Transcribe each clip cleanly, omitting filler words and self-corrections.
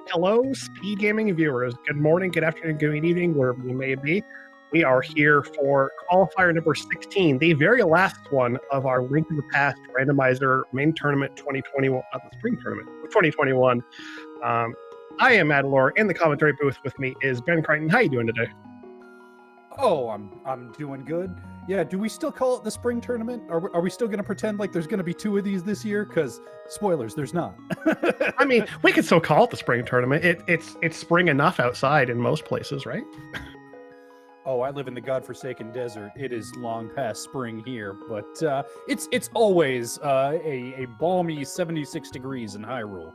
Hello, SpeedGaming viewers. Good morning, good afternoon, good evening, wherever you may be. We are here for Qualifier number 16, the very last one of our Link to the Past Randomizer main tournament 2021, the spring tournament of 2021. I am Adalor. In the commentary booth with me is Ben Crichton. How you doing today? Oh, I'm doing good. Yeah, do we still call it the spring tournament? Are we still going to pretend like there's going to be 2 of these this year? Because spoilers, there's not. I mean, we could still call it the spring tournament. It's spring enough outside in most places, right? Oh, I live in the godforsaken desert. It is long past spring here, but it's always a balmy 76 degrees in Hyrule.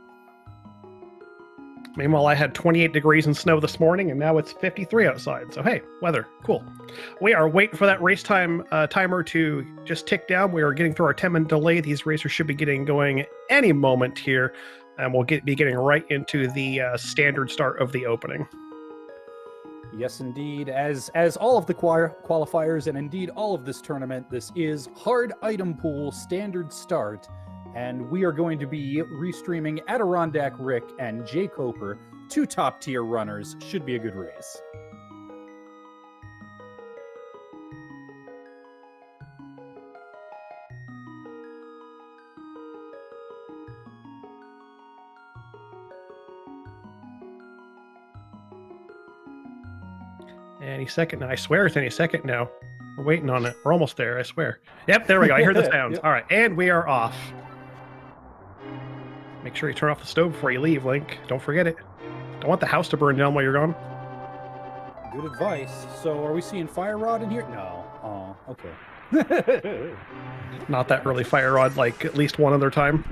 Meanwhile, I had 28 degrees and snow this morning, and now it's 53 outside. So, hey, weather, cool. We are waiting for that race time timer to just tick down. We are getting through our 10-minute delay. These racers should be getting going any moment here, and we'll be getting right into the standard start of the opening. Yes, indeed. As all of the qualifiers, and indeed all of this tournament, this is hard item pool standard start. And we are going to be restreaming Adirondackrick and jkoper, 2 top-tier runners. Should be a good race. Any second now. I swear it's any second now. We're waiting on it. We're almost there, I swear. Yep, there we go. I hear the sounds. Yep. All right, and we are off. Make sure you turn off the stove before you leave, Link. Don't forget it. Don't want the house to burn down while you're gone. Good advice. So, are we seeing Fire Rod in here? No. Oh, okay. Not that early Fire Rod, like at least one other time.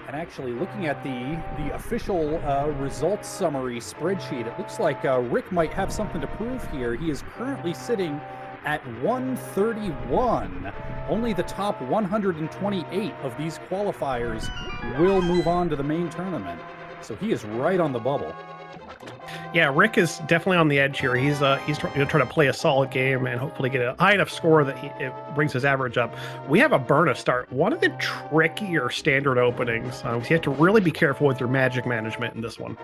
And actually, looking at the official results summary spreadsheet, it looks like Rick might have something to prove here. He is currently sitting at 131. Only the top 128 of these qualifiers will move on to the main tournament. So he is right on the bubble. Yeah, Rick is definitely on the edge here. He's going to try to play a solid game and hopefully get a high enough score that it brings his average up. We have a Burna start, one of the trickier standard openings. So you have to really be careful with your magic management in this one.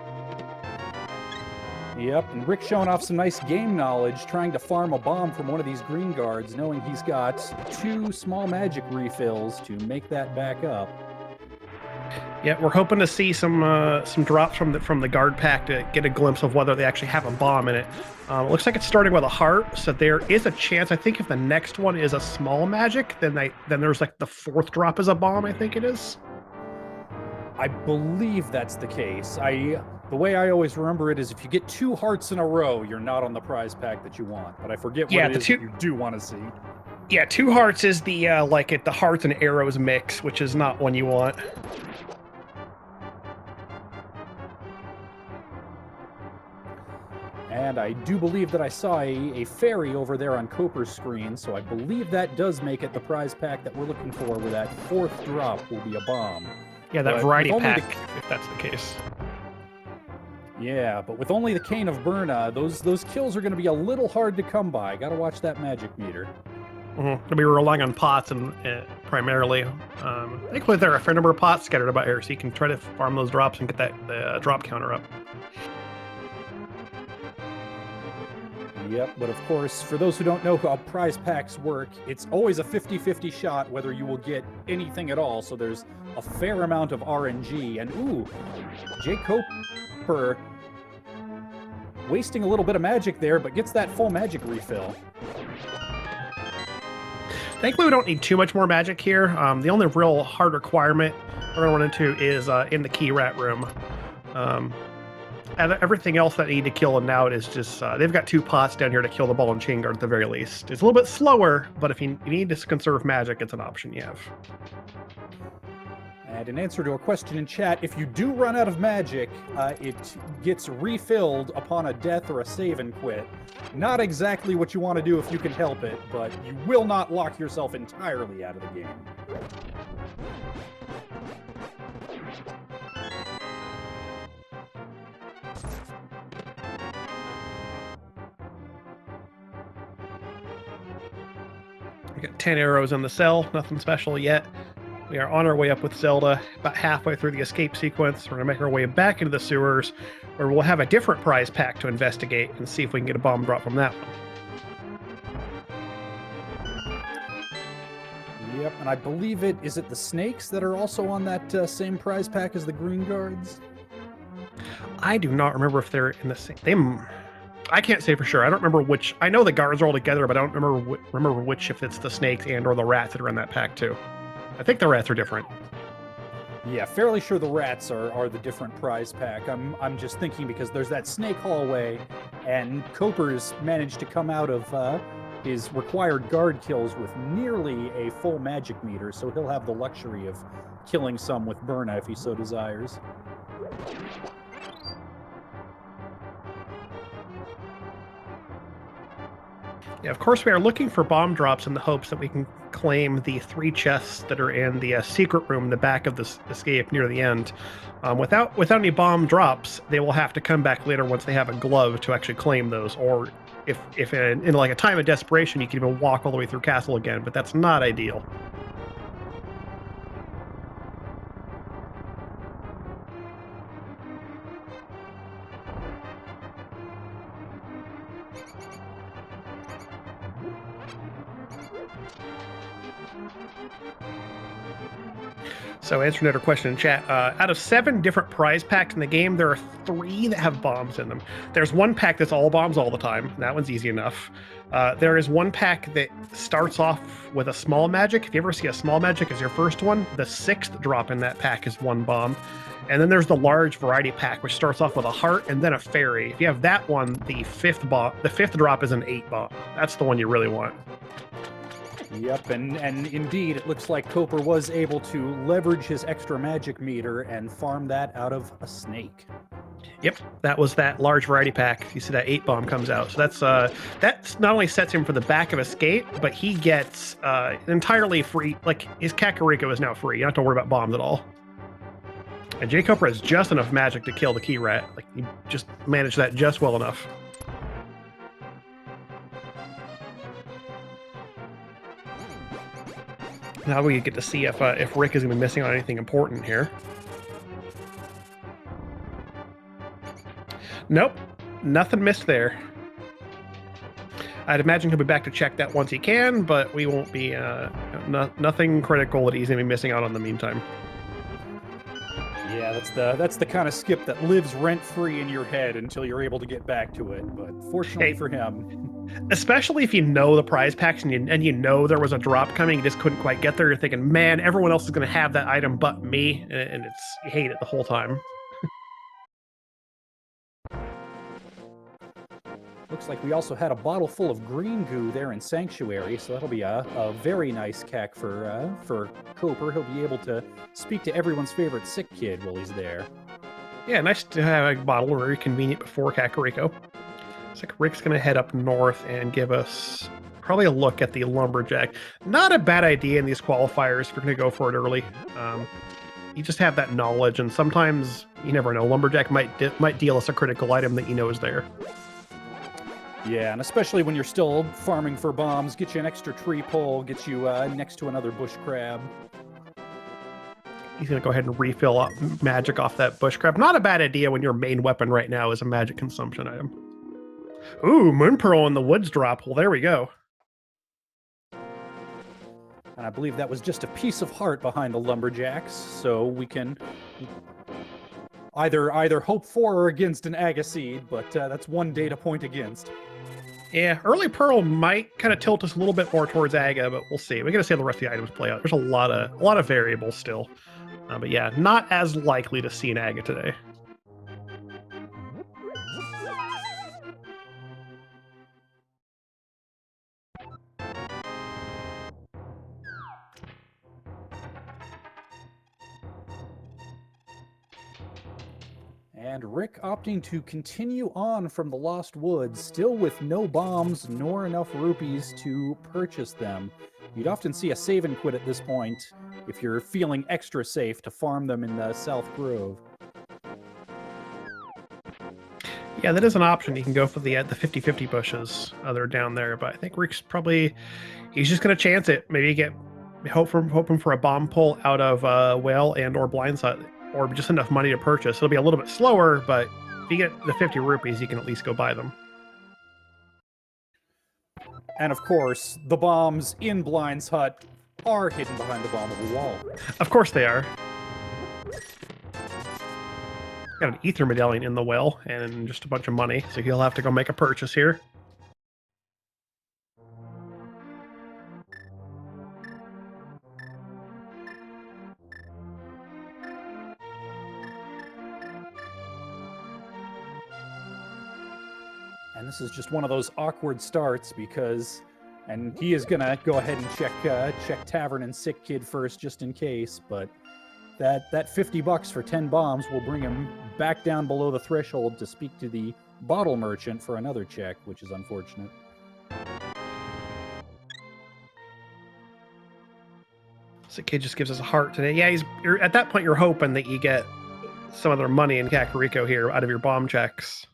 Yep, and Rick showing off some nice game knowledge, trying to farm a bomb from one of these green guards, knowing he's got 2 small magic refills to make that back up. Yeah, we're hoping to see some drops from the guard pack to get a glimpse of whether they actually have a bomb in it. It looks like it's starting with a heart, so there is a chance. I think if the next one is a small magic, then there's like the 4th drop is a bomb. I think it is. I believe that's the case. The way I always remember it is if you get 2 hearts in a row, you're not on the prize pack that you want. But I forget what it is that you do want to see. Yeah, 2 hearts is the the hearts and arrows mix, which is not one you want. And I do believe that I saw a fairy over there on Coper's screen, so I believe that does make it the prize pack that we're looking for, where that 4th drop will be a bomb. Yeah, that variety pack, if that's the case. Yeah, but with only the Cane of Burna, those kills are going to be a little hard to come by. Got to watch that magic meter. We'll be relying on pots and primarily. I think there are a fair number of pots scattered about here, so you can try to farm those drops and get that drop counter up. Yep, but of course, for those who don't know how prize packs work, it's always a 50-50 shot whether you will get anything at all, so there's a fair amount of RNG. And ooh, jkoper wasting a little bit of magic there, but gets that full magic refill. Thankfully, we don't need too much more magic here. The only real hard requirement we're going to run into is in the key rat room. Everything else that I need to kill them now is just, they've got 2 pots down here to kill the ball and chain guard at the very least. It's a little bit slower, but if you need to conserve magic, it's an option you have. And in answer to a question in chat, if you do run out of magic, it gets refilled upon a death or a save and quit. Not exactly what you want to do if you can help it, but you will not lock yourself entirely out of the game. We got 10 arrows in the cell, nothing special yet. We are on our way up with Zelda, about halfway through the escape sequence. We're going to make our way back into the sewers, where we'll have a different prize pack to investigate and see if we can get a bomb drop from that one. Yep, and I believe is it the snakes that are also on that same prize pack as the green guards? I do not remember if they're in the same... I can't say for sure. I don't remember which... I know the guards are all together, but I don't remember which, if it's the snakes and or the rats that are in that pack too. I think the rats are different. Yeah, fairly sure the rats are the different prize pack. I'm just thinking because there's that snake hallway, and Koper's managed to come out of his required guard kills with nearly a full magic meter, so he'll have the luxury of killing some with Burna if he so desires. Yeah, of course, we are looking for bomb drops in the hopes that we can claim the 3 chests that are in the secret room in the back of this escape near the end. Without any bomb drops, they will have to come back later once they have a glove to actually claim those. Or if in like a time of desperation, you can even walk all the way through castle again, but that's not ideal. So answering another question in chat, out of 7 different prize packs in the game, there are 3 that have bombs in them. There's one pack that's all bombs all the time. That one's easy enough. There is one pack that starts off with a small magic. If you ever see a small magic as your first one, the 6th drop in that pack is 1 bomb. And then there's the large variety pack, which starts off with a heart and then a fairy. If you have that one, the 5th drop is an 8 bomb. That's the one you really want. Yep, and indeed, it looks like Koper was able to leverage his extra magic meter and farm that out of a snake. Yep, that was that large variety pack. You see that 8 bomb comes out. So that's not only sets him for the back of escape, but he gets entirely free. Like, his Kakariko is now free. You don't have to worry about bombs at all. And jkoper has just enough magic to kill the key rat. Like, he just managed that just well enough. Now we get to see if Rick is going to be missing on anything important here. Nope, nothing missed there. I'd imagine he'll be back to check that once he can, but we won't be nothing critical that he's going to be missing out on in the meantime. Yeah, that's the kind of skip that lives rent-free in your head until you're able to get back to it. But fortunately for him, especially if you know the prize packs and you know there was a drop coming, you just couldn't quite get there. You're thinking, man, everyone else is going to have that item but me, and you hate it the whole time. Looks like we also had a bottle full of green goo there in Sanctuary, so that'll be a very nice cack for Koper. He'll be able to speak to everyone's favorite sick kid while he's there. Yeah, nice to have a bottle, very convenient before Kakariko. Looks like Rick's going to head up north and give us probably a look at the Lumberjack. Not a bad idea in these qualifiers if you're going to go for it early. You just have that knowledge, and sometimes, you never know, Lumberjack might deal us a critical item that you know is there. Yeah, and especially when you're still farming for bombs, get you an extra tree pole, get you next to another bush crab. He's going to go ahead and refill up magic off that bush crab. Not a bad idea when your main weapon right now is a magic consumption item. Ooh, Moon Pearl in the woods drop. Well, there we go. And I believe that was just a piece of heart behind the Lumberjacks, so we can either hope for or against an Agaseed, but that's one data point against. Yeah, early Pearl might kind of tilt us a little bit more towards Aga, but we'll see. We got to see how the rest of the items play out. There's a lot of variables still, but yeah, not as likely to see an Aga today. And Rick opting to continue on from the Lost Woods, still with no bombs nor enough rupees to purchase them. You'd often see a save and quit at this point if you're feeling extra safe to farm them in the South Grove. Yeah, that is an option. You can go for the 50-50 bushes that are down there, but I think Rick's he's just going to chance it. Maybe get hoping for a bomb pull out of whale and or blindside, or just enough money to purchase. It'll be a little bit slower, but if you get the 50 rupees, you can at least go buy them. And of course, the bombs in Blind's hut are hidden behind the bombable wall. Of course they are. Got an ether medallion in the well and just a bunch of money, so he'll have to go make a purchase here. And this is just one of those awkward starts because, and he is gonna go ahead and check Tavern and Sick Kid first just in case, but that $50 for 10 bombs will bring him back down below the threshold to speak to the bottle merchant for another check, which is unfortunate. Sick Kid just gives us a heart today. Yeah, you're at that point you're hoping that you get some of their money in Kakariko here out of your bomb checks.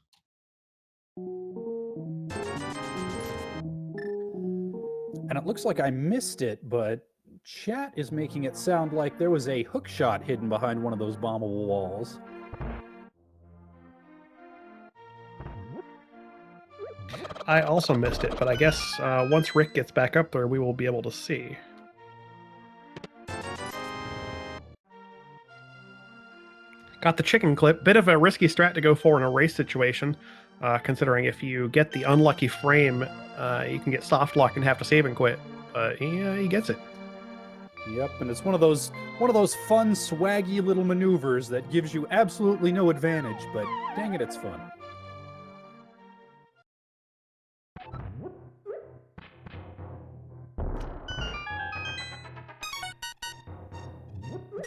And it looks like I missed it, but chat is making it sound like there was a hook shot hidden behind one of those bombable walls. I also missed it, but I guess once Rick gets back up there, we will be able to see. Got the chicken clip. Bit of a risky strat to go for in a race situation, considering if you get the unlucky frame, you can get soft lock and have to save and quit. But he gets it. Yep, and it's one of those fun, swaggy little maneuvers that gives you absolutely no advantage, but dang it, it's fun.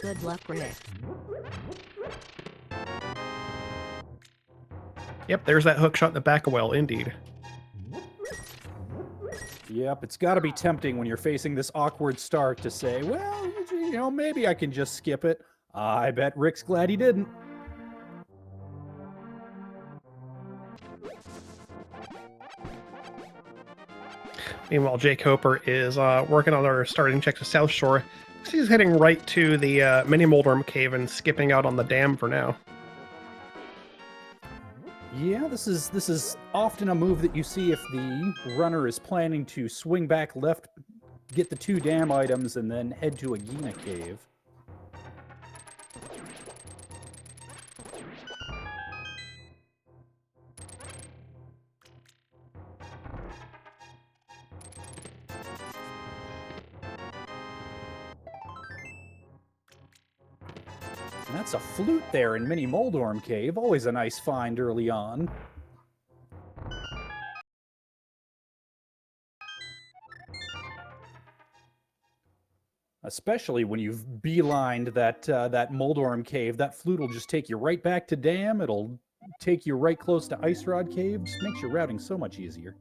Good luck, Rick. Yep, there's that hook shot in the back of well, indeed. Yep, it's got to be tempting when you're facing this awkward start to say, well, you know, maybe I can just skip it. I bet Rick's glad he didn't. Meanwhile, jkoper is working on our starting check to South Shore. He's heading right to the mini Moldorm cave and skipping out on the dam for now. Yeah, this is often a move that you see if the runner is planning to swing back left, get the 2 dam items, and then head to a Gina cave. And that's a flute there in Mini Moldorm Cave. Always a nice find early on. Especially when you've beelined that Moldorm Cave. That flute will just take you right back to Dam. It'll take you right close to Ice Rod Cave. Just makes your routing so much easier.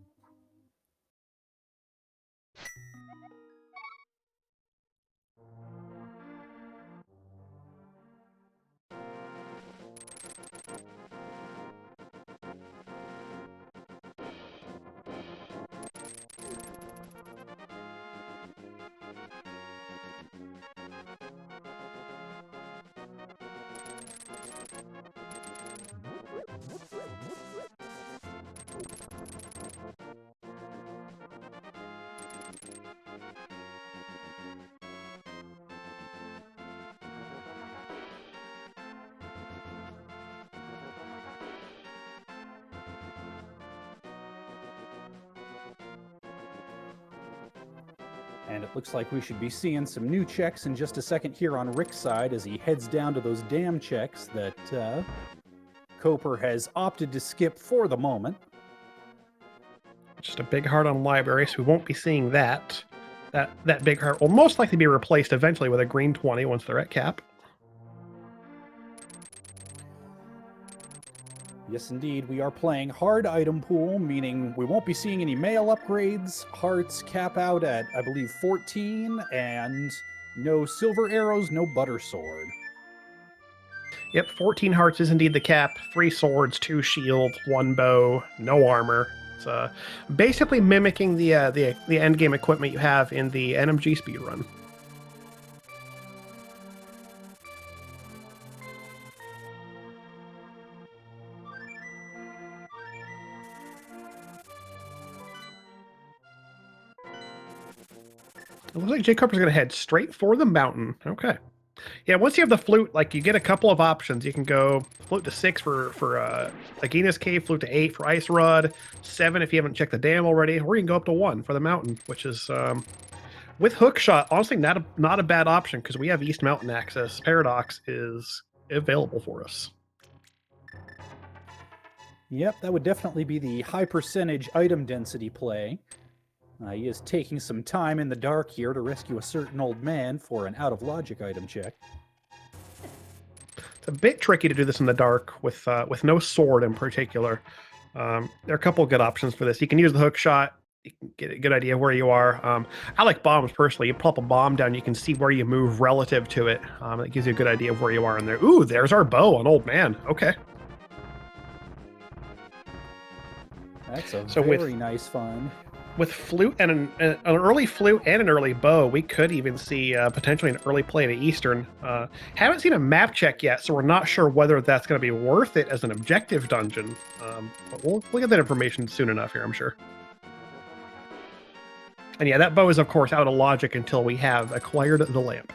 And it looks like we should be seeing some new checks in just a second here on Rick's side as he heads down to those dam checks that jkoper has opted to skip for the moment. Just a big heart on library, so we won't be seeing that. That big heart will most likely be replaced eventually with a green 20 once they're at cap. Yes, indeed. We are playing hard item pool, meaning we won't be seeing any mail upgrades. Hearts cap out at, I believe, 14, and no silver arrows, no butter sword. Yep, 14 hearts is indeed the cap. 3 swords, 2 shields, 1 bow, no armor. It's basically mimicking the end game equipment you have in the NMG speedrun. looks like jkoper's gonna head straight for the mountain. Okay. Yeah, once you have the flute, like you get a couple of options. You can go float to 6 for Agina's Cave, float to 8 for Ice Rod, 7 if you haven't checked the dam already, or you can go up to 1 for the mountain, which is with hookshot, honestly not a bad option because we have East Mountain access. Paradox is available for us. Yep, that would definitely be the high percentage item density play. He is taking some time in the dark here to rescue a certain old man for an out-of-logic item check. It's a bit tricky to do this in the dark with no sword in particular. There are a couple of good options for this. You can use the hook shot. You can get a good idea of where you are. I like bombs personally. You pop a bomb down, you can see where you move relative to it. It gives you a good idea of where you are in there. Ooh, there's our bow, an old man. Okay. That's a very nice find. With flute and an early flute and an early bow, we could even see potentially an early play to Eastern. Haven't seen a map check yet, so we're not sure whether that's going to be worth it as an objective dungeon. But we'll get that information soon enough here, I'm sure. And yeah, that bow is, of course, out of logic until we have acquired the lamp.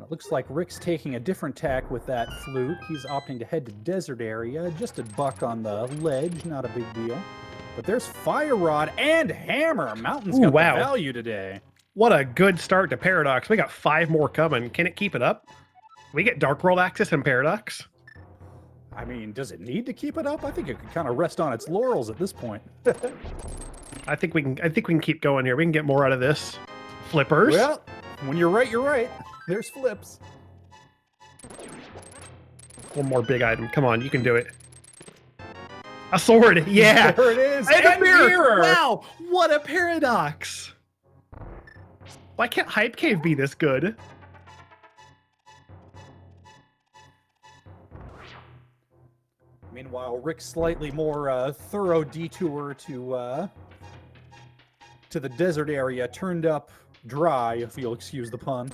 It looks like Rick's taking a different tack with that flute. He's opting to head to desert area. Just a buck on the ledge, not a big deal. But there's Fire Rod and Hammer. Mountain's got the value today. What a good start to Paradox. We got 5 more coming. Can it keep it up? We get Dark World access in Paradox? I mean, does it need to keep it up? I think it could kind of rest on its laurels at this point. I think we can keep going here. We can get more out of this. Flippers. Well, when you're right, you're right. There's flips. One more big item. Come on, you can do it. A sword. Yeah. There it is. And a mirror. Wow. What a paradox. Why can't Hype Cave be this good? Meanwhile, Rick's slightly more thorough detour to the desert area turned up dry, if you'll excuse the pun.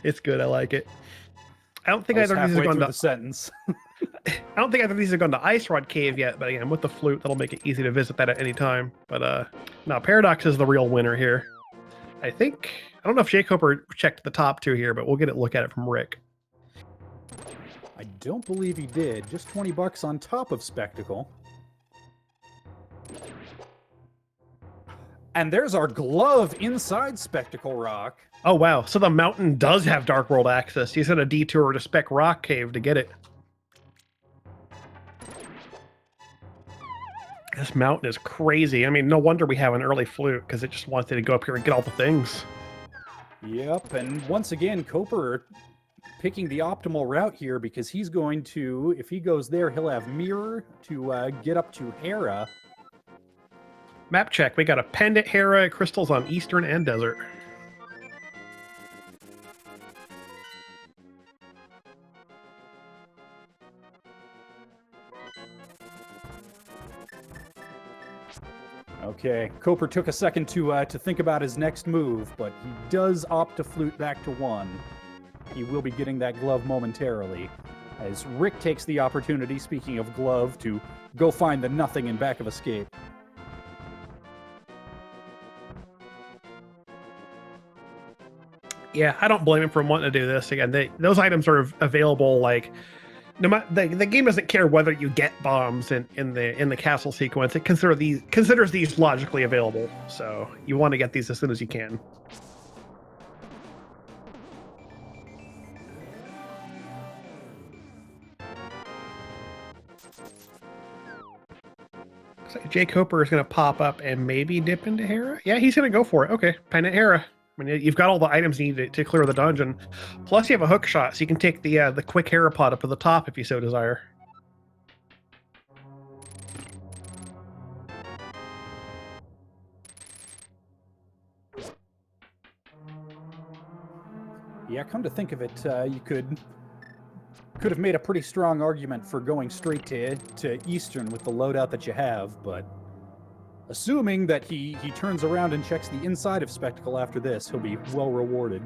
It's good. I like it. I don't think either of these have gone to the sentence. I don't think either of these have gone to Ice Rod Cave yet, but again, with the flute, that'll make it easy to visit that at any time. But no, Paradox is the real winner here. I think. I don't know if jkoper checked the top 2 here, but we'll get a look at it from Rick. I don't believe he did. Just 20 bucks on top of Spectacle. And there's our glove inside Spectacle Rock. Oh, wow. So the mountain does have Dark World access. He's had a detour to Spec Rock Cave to get it. This mountain is crazy. I mean, no wonder we have an early flute, because it just wanted to go up here and get all the things. Yep, and once again, Koper picking the optimal route here, because he's going to, if he goes there, he'll have Mirror to get up to Hera. Map check. We got a pendant Hera, crystals on Eastern and Desert. Okay, Koper took a second to think about his next move, but he does opt to flute back to 1. He will be getting that glove momentarily, as Rick takes the opportunity, speaking of glove, to go find the nothing in back of Escape. Yeah, I don't blame him for wanting to do this. Again, those items are available. Like, no matter the game doesn't care whether you get bombs in the castle sequence. It considers these logically available. So you want to get these as soon as you can. So jkoper is going to pop up and maybe dip into Hera. Yeah, he's going to go for it. Okay, pendant Hera. I mean, you've got all the items needed to clear the dungeon. Plus, you have a hook shot, so you can take the quick Hera pod up to the top if you so desire. Yeah, come to think of it, you could have made a pretty strong argument for going straight to Eastern with the loadout that you have, but assuming that he turns around and checks the inside of Spectacle after this, he'll be well rewarded.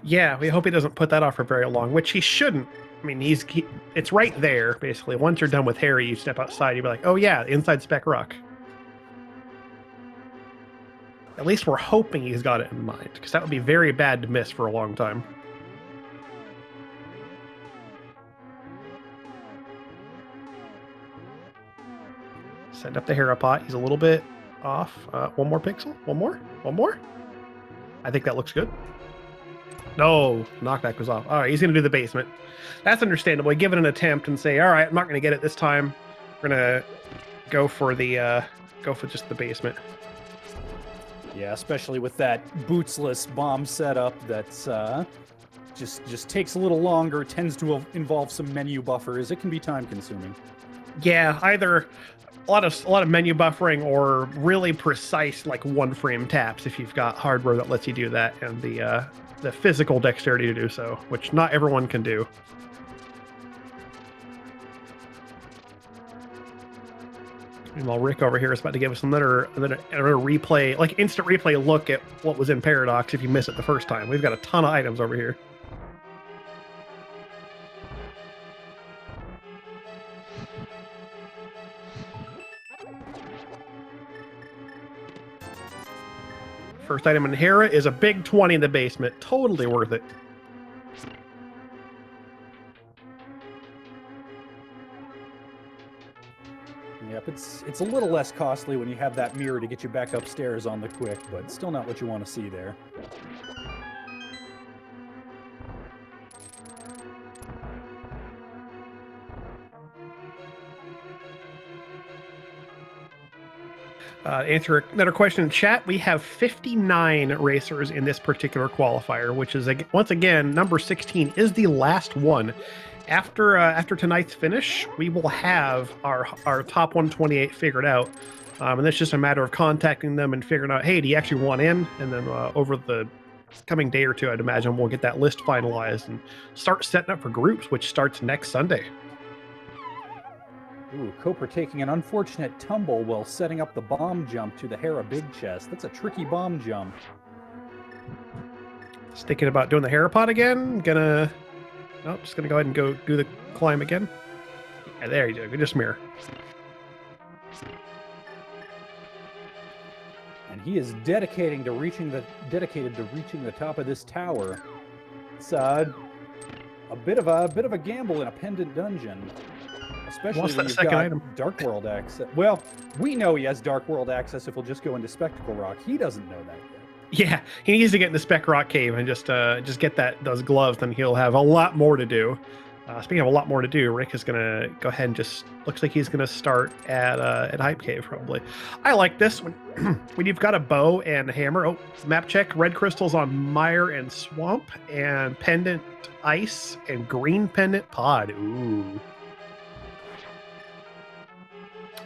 Yeah, we hope he doesn't put that off for very long, which he shouldn't. I mean, it's right there, basically. Once you're done with Harry, you step outside, you'll be like, oh yeah, inside Spec Rock. At least we're hoping he's got it in mind, because that would be very bad to miss for a long time. Send up the Hera pot. He's a little bit off. One more pixel. One more. I think that looks good. No, knockback was off. All right, he's going to do the basement. That's understandable. Give it an attempt and say, all right, I'm not going to get it this time. We're going to go for just the basement. Yeah, especially with that bootsless bomb setup that's just takes a little longer, tends to involve some menu buffers. It can be time consuming. Yeah, either a lot of menu buffering or really precise like one frame taps if you've got hardware that lets you do that, and the physical dexterity to do so, which not everyone can do. Meanwhile, Rick over here is about to give us another replay, like instant replay look at what was in Paradox if you miss it the first time. We've got a ton of items over here. First item in Hera is a big 20 in the basement. Totally worth it. Yep, it's a little less costly when you have that mirror to get you back upstairs on the quick, but still not what you want to see there. Answer another question in chat. We have 59 racers in this particular qualifier, which is, once again, number 16 is the last one. After tonight's finish, we will have our top 128 figured out, and it's just a matter of contacting them and figuring out, hey, do you actually want in? And then over the coming day or two, I'd imagine we'll get that list finalized and start setting up for groups, which starts next Sunday. Ooh, Koper taking an unfortunate tumble while setting up the bomb jump to the Hera big chest. That's a tricky bomb jump. Just thinking about doing the Hera pot again. Just gonna go ahead and go do the climb again. Yeah, there you go. Just mirror. And he is dedicated to reaching the top of this tower. It's a bit of a gamble in a pendant dungeon. Especially when you've got item? Dark World access. Well, we know he has Dark World access if we'll just go into Spectacle Rock. He doesn't know that yet. Yeah, he needs to get in the Spec Rock Cave and just get those gloves, then he'll have a lot more to do. Speaking of a lot more to do, Rick is going to go ahead and looks like he's going to start at Hype Cave, probably. I like this when, when you've got a bow and a hammer. Oh, map check. Red crystals on Mire and Swamp, and pendant ice, and green pendant pod. Ooh.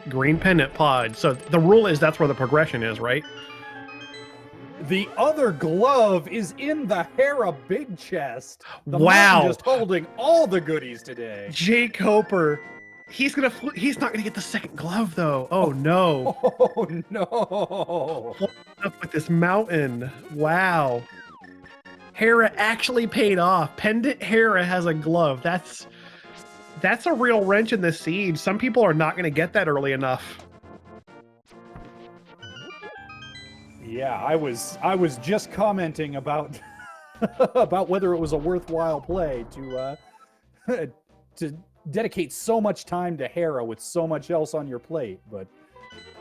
Green pendant pod. So the rule is that's where the progression is, right? The other glove is in the Hera big chest. Wow. Just holding all the goodies today. jkoper. He's not gonna get the second glove though. Oh no. Oh no. Up with this mountain. Wow. Hera actually paid off. Pendant Hera has a glove. That's a real wrench in the siege. Some people are not going to get that early enough. Yeah, I was just commenting about about whether it was a worthwhile play to dedicate so much time to Hera with so much else on your plate, but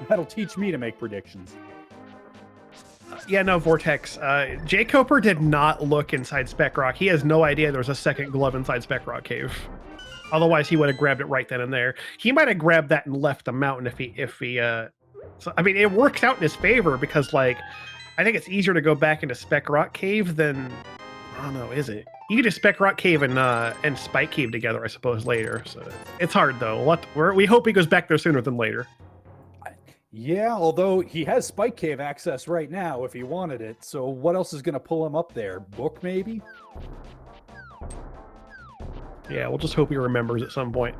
that'll teach me to make predictions. Yeah, no, Vortex. jkoper did not look inside Spec Rock. He has no idea there was a second glove inside Spec Rock Cave. Otherwise, he would have grabbed it right then and there. He might have grabbed that and left the mountain if he. So, I mean, it works out in his favor because, like, I think it's easier to go back into Spec Rock Cave than, I don't know, is it? You can do Spec Rock Cave and Spike Cave together, I suppose, later. So it's hard though. We hope he goes back there sooner than later. Yeah, although he has Spike Cave access right now if he wanted it. So what else is going to pull him up there? Book maybe? Yeah, we'll just hope he remembers at some point.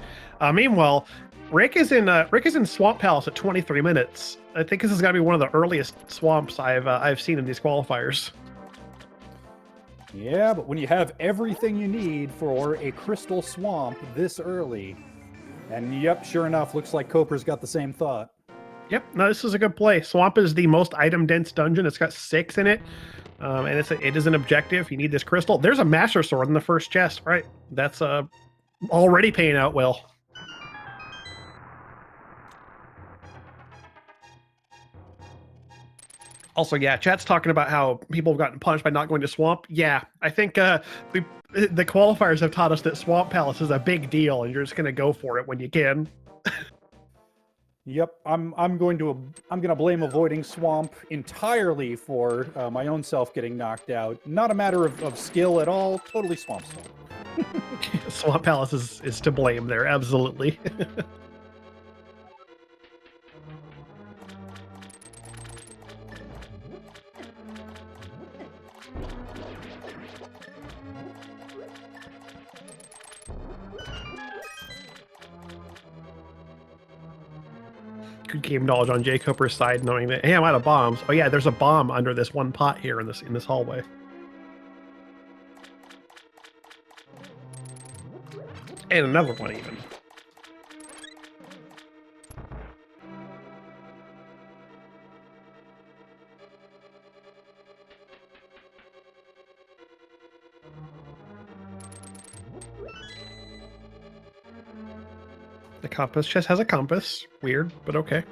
Meanwhile, Rick is in Swamp Palace at 23 minutes. I think this has got to be one of the earliest swamps I've seen in these qualifiers. Yeah, but when you have everything you need for a crystal swamp this early, and yep, sure enough, looks like Coper's got the same thought. Yep, no, this is a good play. Swamp is the most item-dense dungeon. It's got 6 in it, and it is an objective. You need this crystal. There's a Master Sword in the first chest, right? That's already paying out well. Also, yeah, chat's talking about how people have gotten punished by not going to Swamp. Yeah, I think the qualifiers have taught us that Swamp Palace is a big deal, and you're just going to go for it when you can. Yep, I'm gonna blame avoiding swamp entirely for my own self getting knocked out. Not a matter of skill at all. Totally swamp. Swamp Palace is to blame there, absolutely. Good game knowledge on jkoper's side, knowing that, hey, I'm out of bombs. Oh yeah, there's a bomb under this one pot here in this hallway. And another one even. The compass chest has a compass. Weird, but okay.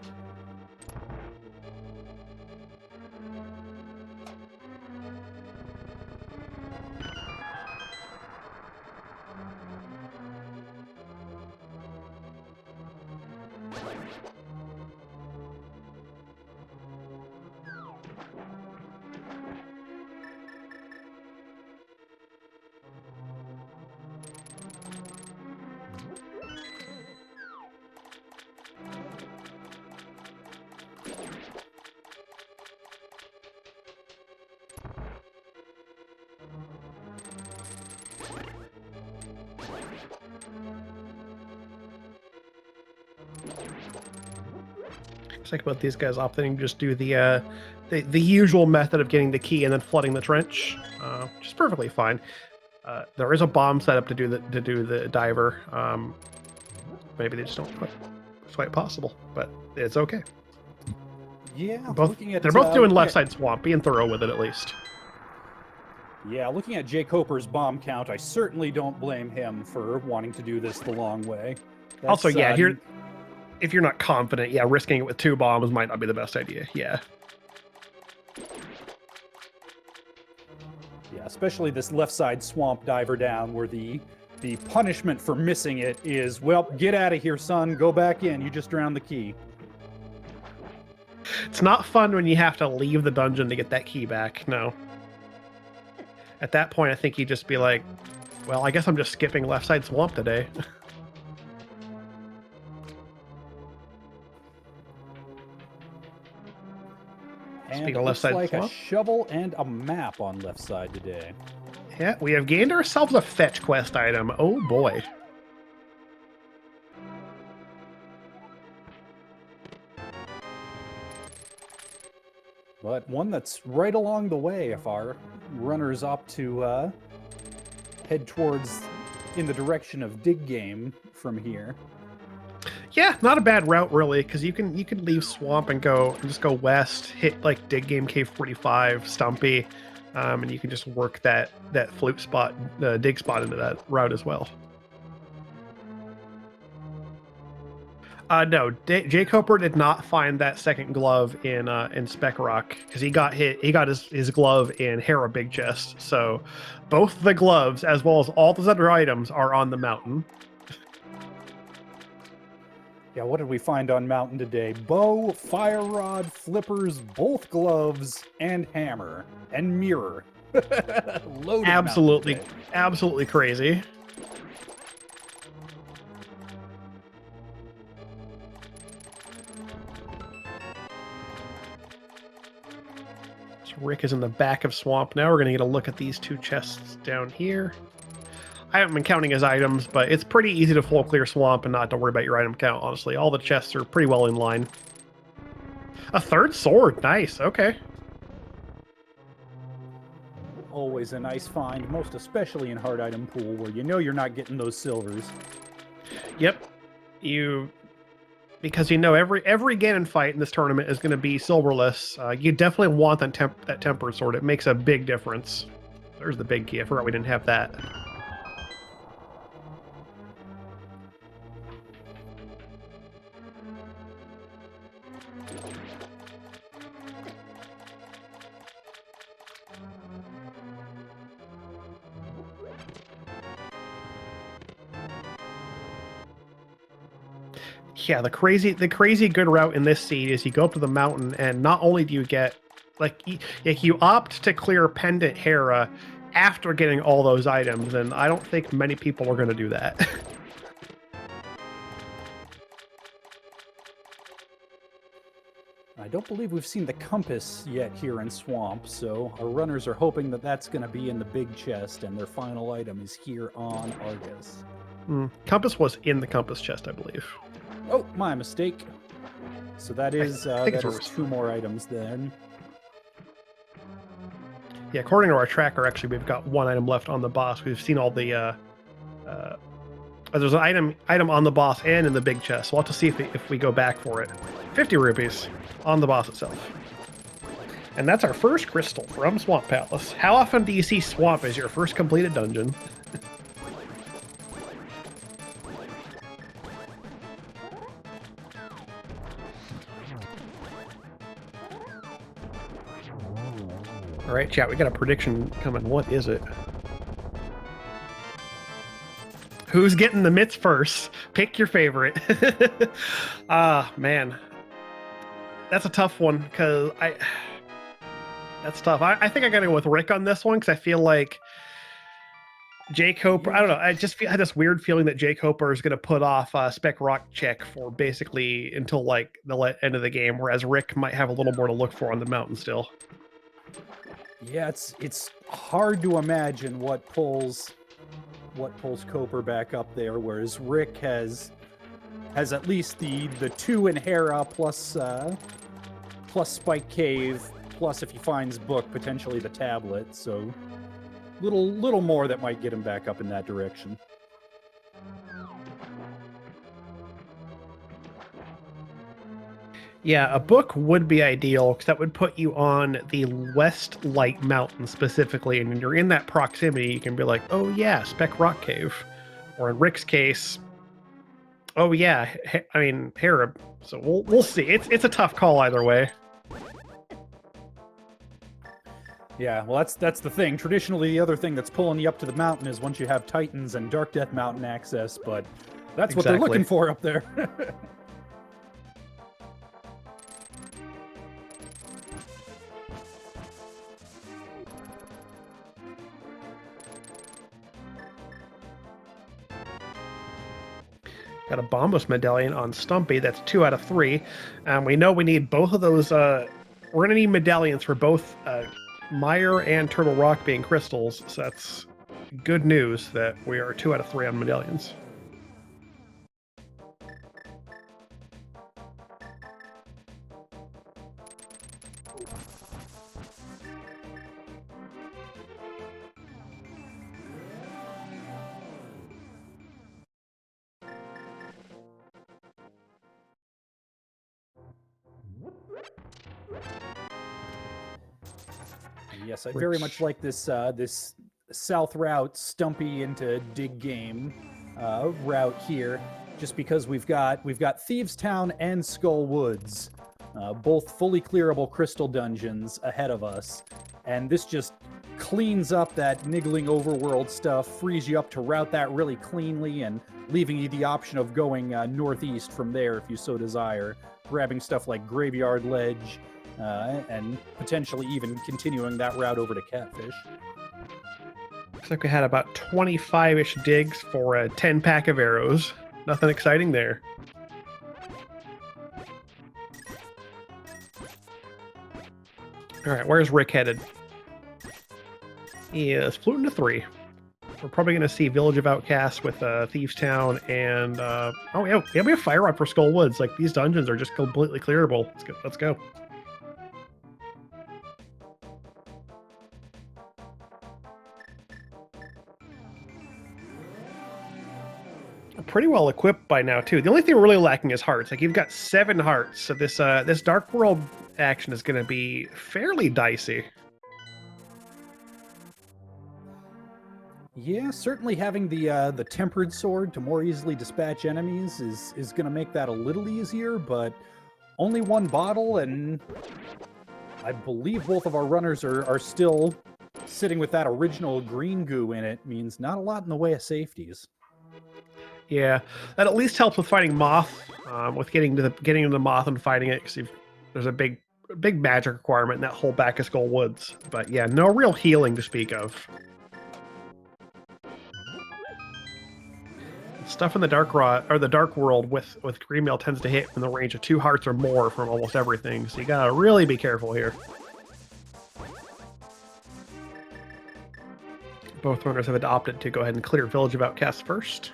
Like about these guys opting to just do the usual method of getting the key and then flooding the trench, which is perfectly fine. There is a bomb set up to do the diver. Maybe they just don't put it's quite possible, but it's okay. Yeah, they're both doing left side swamp, being thorough with it at least. Yeah, looking at jkoper's bomb count, I certainly don't blame him for wanting to do this the long way. Also, yeah, here. If you're not confident, yeah, risking it with 2 bombs might not be the best idea. Yeah. Yeah, especially this left side swamp diver down where the punishment for missing it is, well, get out of here, son. Go back in. You just drowned the key. It's not fun when you have to leave the dungeon to get that key back. No. At that point, I think you'd just be like, well, I guess I'm just skipping left side swamp today. And it looks like a shovel and a map on left side today. Yeah, we have gained ourselves a fetch quest item. Oh boy. But one that's right along the way if our runners opt to head towards in the direction of dig game from here. Yeah, not a bad route really, because you can leave swamp and just go west, hit like dig game cave 45, Stumpy, and you can just work that flute spot, dig spot into that route as well. No, jkoper did not find that second glove in Spec Rock because he got his glove in Hera Big Chest. So both the gloves as well as all those other items are on the mountain. Yeah, what did we find on mountain today? Bow, fire rod, flippers, both gloves, and hammer and mirror. Loaded absolutely crazy. So Rick is in the back of swamp now. We're going to get a look at these 2 chests down here. I haven't been counting his items, but it's pretty easy to full clear swamp and not to worry about your item count, honestly. All the chests are pretty well in line. A 3rd sword. Nice. Okay. always a nice find, most especially in hard item pool, where you know you're not getting those silvers. Yep. Because you know every Ganon fight in this tournament is going to be silverless. You definitely want that tempered sword. It makes a big difference. There's the big key. I forgot we didn't have that. Yeah, the crazy good route in this seed is you go up to the mountain, and not only do you get like you opt to clear Pendant Hera after getting all those items, and I don't think many people are going to do that. I don't believe we've seen the compass yet here in Swamp, so our runners are hoping that that's going to be in the big chest, and their final item is here on Argus. Compass was in the compass chest, I believe. Oh, my mistake. So that is two more items then. Yeah, according to our tracker, actually, we've got one item left on the boss. We've seen all the there's an item on the boss and in the big chest. So we'll have to see if we go back for it. 50 rupees on the boss itself. And that's our first crystal from Swamp Palace. How often do you see Swamp as your first completed dungeon? All right, chat, we got a prediction coming. What is it? Who's getting the mitts first? Pick your favorite. Man. That's a tough one, because that's tough. I think I gotta go with Rick on this one, because I feel like jkoper, I don't know, I just had this weird feeling that jkoper is going to put off Spec Rock check for basically until like the end of the game, whereas Rick might have a little more to look for on the mountain still. Yeah, it's hard to imagine what pulls Koper back up there, whereas Rick has at least the 2 in Hera plus Spike Cave, plus if he finds book, potentially the tablet, so little more that might get him back up in that direction. Yeah, a book would be ideal, because that would put you on the West Light Mountain specifically, and when you're in that proximity, you can be like, oh yeah, Spec Rock Cave. Or in Rick's case, oh yeah, I mean, Hera. So we'll see. It's a tough call either way. Yeah, well, that's the thing. Traditionally, the other thing that's pulling you up to the mountain is once you have Titans and Dark Death Mountain access, but that's what they're looking for up there. Got a Bombus Medallion on Stumpy. That's 2 out of 3. We know we need both of those. We're going to need medallions for both Meyer and Turtle Rock being crystals. So that's good news that we are 2 out of 3 on medallions. Yes, I very much like this this south route, Stumpy into Dig Game route here, just because we've got Thieves Town and Skull Woods, both fully clearable crystal dungeons ahead of us, and this just cleans up that niggling overworld stuff, frees you up to route that really cleanly, and leaving you the option of going northeast from there if you so desire, grabbing stuff like Graveyard Ledge, and potentially even continuing that route over to Catfish. Looks like we had about 25-ish digs for a 10-pack of arrows. Nothing exciting there. All right, where's Rick headed? He is floating to 3. We're probably going to see Village of Outcasts with Thieves Town and... oh, yeah, we have Fire Rod for Skull Woods. Like, these dungeons are just completely clearable. Let's go. pretty well equipped by now too. The only thing we're really lacking is hearts. Like you've got 7 hearts, so this Dark World action is going to be fairly dicey. Yeah, certainly having the tempered sword to more easily dispatch enemies is going to make that a little easier, but only 1 bottle, and I believe both of our runners are still sitting with that original green goo in it, means not a lot in the way of safeties. Yeah, that at least helps with fighting Moth, with getting to the Moth and fighting it, because there's a big magic requirement in that whole Back of Skull Woods. But yeah, no real healing to speak of. Stuff in the Dark World with Greenmail tends to hit in the range of 2 hearts or more from almost everything, so you gotta really be careful here. Both runners have opted to go ahead and clear Village of Outcasts first.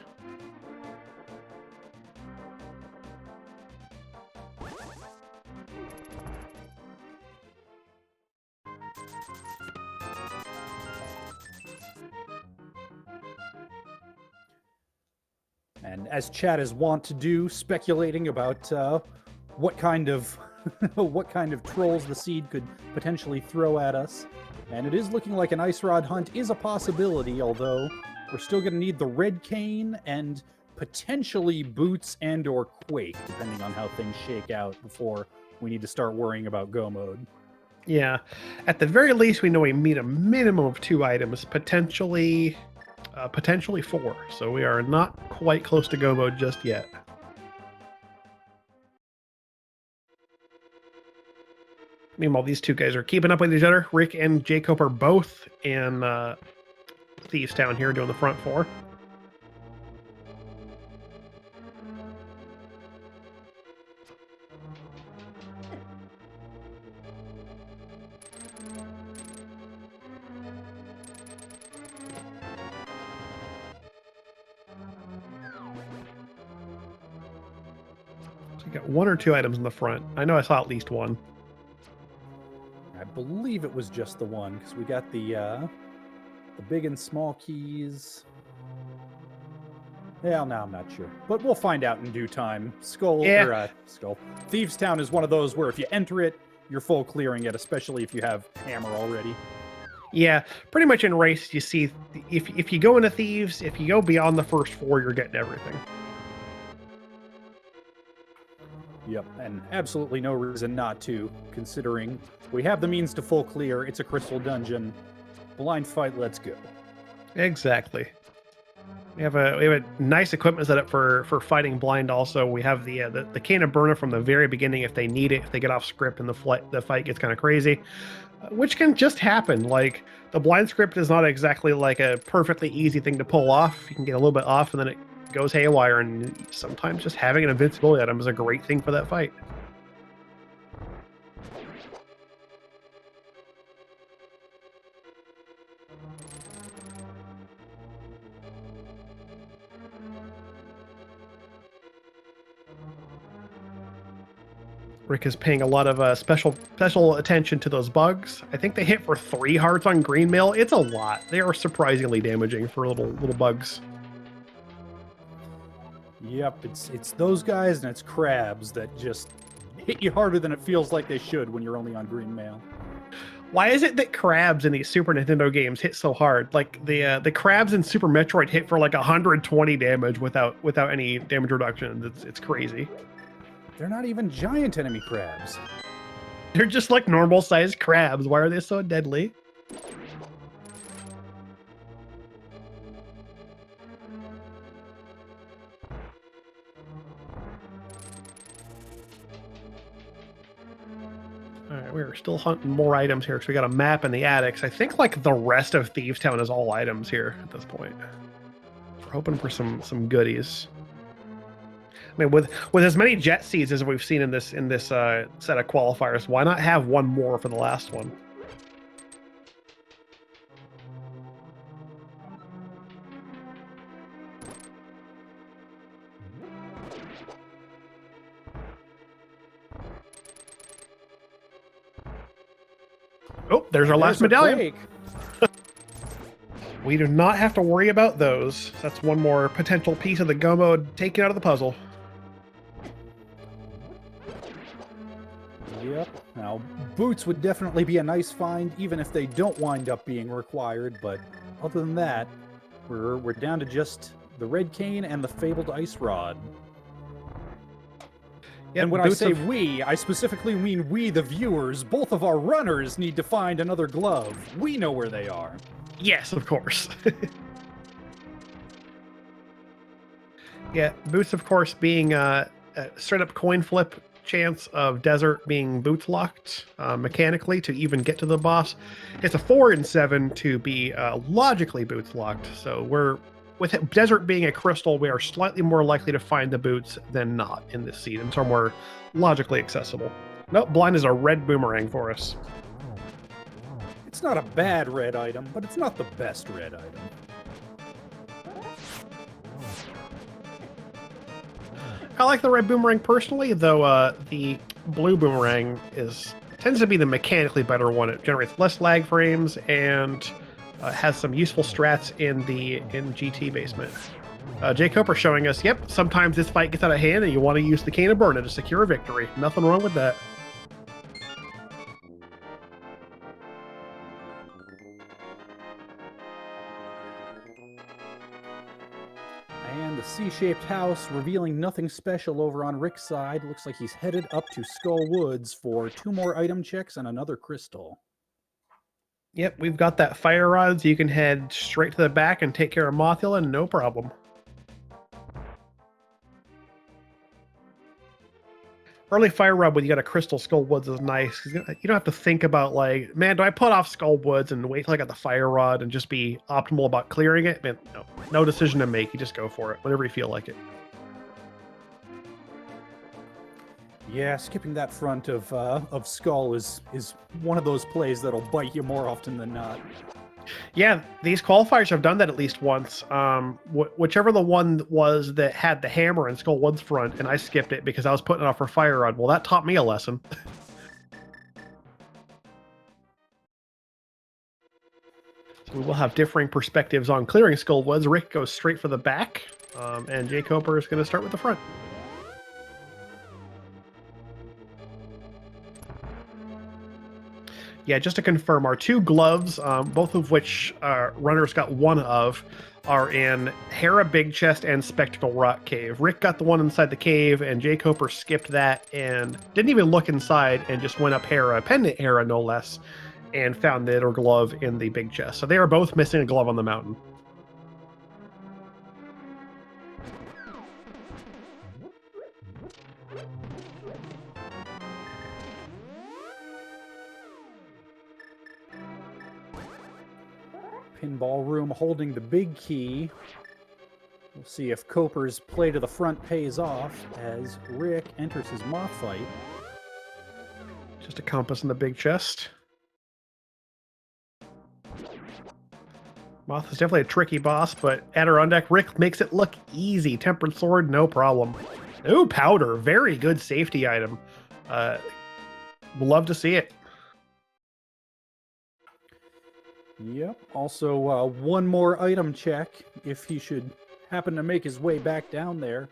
And as chat is wont to do, speculating about what kind of what kind of trolls the seed could potentially throw at us. And it is looking like an Ice Rod hunt is a possibility, although we're still going to need the Red Cane and potentially Boots and or Quake, depending on how things shake out before we need to start worrying about go mode. Yeah, at the very least, we know we need a minimum of 2 items, potentially 4. So we are not quite close to go mode just yet. Meanwhile, these 2 guys are keeping up with each other. Rick and jkoper both in Thieves Town here doing the front 4. So you got 1 or 2 items in the front. I know I saw at least 1. I believe it was just the 1, because we got the big and small keys. Yeah, no, I'm not sure, but we'll find out in due time. Thieves Town is one of those where if you enter it, you're full clearing it, especially if you have hammer already. Yeah, pretty much in race, you see, if you go into Thieves, if you go beyond the first 4, you're getting everything. Yep, and absolutely no reason not to, considering we have the means to full clear. It's a crystal dungeon. Blind fight, let's go. Exactly. We have a nice equipment setup for fighting blind. Also, we have the Cane of Burner from the very beginning if they need it. If they get off script and the fight gets kind of crazy, which can just happen. Like the blind script is not exactly like a perfectly easy thing to pull off. You can get a little bit off, and then it goes haywire. And sometimes just having an invincibility item is a great thing for that fight. Rick is paying a lot of special attention to those bugs. I think they hit for 3 hearts on Greenmail. It's a lot. They are surprisingly damaging for little bugs. Yep, it's those guys and it's crabs that just hit you harder than it feels like they should when you're only on Greenmail. Why is it that crabs in these Super Nintendo games hit so hard? Like the crabs in Super Metroid hit for like 120 damage without any damage reduction. It's crazy. They're not even giant enemy crabs. They're just like normal sized crabs. Why are they so deadly? All right, we're still hunting more items here. So we got a map in the attics. I think like the rest of Thieves Town is all items here at this point. We're hoping for some goodies. I mean, with as many jet seeds as we've seen in this set of qualifiers, why not have 1 more for the last one? Oh, there's our last medallion. We do not have to worry about those. That's one more potential piece of the go mode taken out of the puzzle. Yep. Now, boots would definitely be a nice find, even if they don't wind up being required. But other than that, we're down to just the red cane and the fabled ice rod. Yep, and when I say we, I specifically mean we, the viewers. Both of our runners need to find another glove. We know where they are. Yes, of course. Yeah, boots, of course, being a straight up coin flip chance of desert being boots locked mechanically to even get to the boss. It's a 4 in 7 to be logically boots locked. So with desert being a crystal, we are slightly more likely to find the boots than not in this seed, and so more logically accessible. Nope, blind is a red boomerang for us. It's not a bad red item, but it's not the best red item. I like the red boomerang personally, though the blue boomerang tends to be the mechanically better one. It generates less lag frames and has some useful strats in GT basement. jkoper showing us, yep, sometimes this fight gets out of hand and you want to use the Cane of Burna to secure a victory. Nothing wrong with that. And the C-shaped house, revealing nothing special over on Rick's side. Looks like he's headed up to Skull Woods for 2 more item checks and another crystal. Yep, we've got that fire rod, so you can head straight to the back and take care of Mothula, no problem. Early fire rod when you got a crystal Skull Woods is nice. You don't have to think about, like, man, do I put off Skull Woods and wait till I got the fire rod and just be optimal about clearing it? Man, no decision to make. You just go for it whenever you feel like it. Yeah, skipping that front of Skull is one of those plays that'll bite you more often than not. Yeah, these qualifiers have done that at least once. Whichever the one was that had the hammer in Skull Woods front, and I skipped it because I was putting it off for fire rod. Well, that taught me a lesson. So we will have differing perspectives on clearing Skull Woods. Rick goes straight for the back, and jkoper is going to start with the front. Yeah, just to confirm, our 2 gloves, both of which runners got 1 of, are in Hera Big Chest and Spectacle Rock Cave. Rick got the one inside the cave, and jkoper skipped that and didn't even look inside and just went up Hera, pendant Hera no less, and found the other glove in the Big Chest. So they are both missing a glove on the mountain. Pinball room holding the big key. We'll see if Koper's play to the front pays off as Rick enters his moth fight. Just a compass in the big chest. Moth is definitely a tricky boss, but Adirondack Rick makes it look easy. Tempered sword, no problem. Ooh, powder. Very good safety item. Love to see it. Yep. Also, 1 more item check if he should happen to make his way back down there.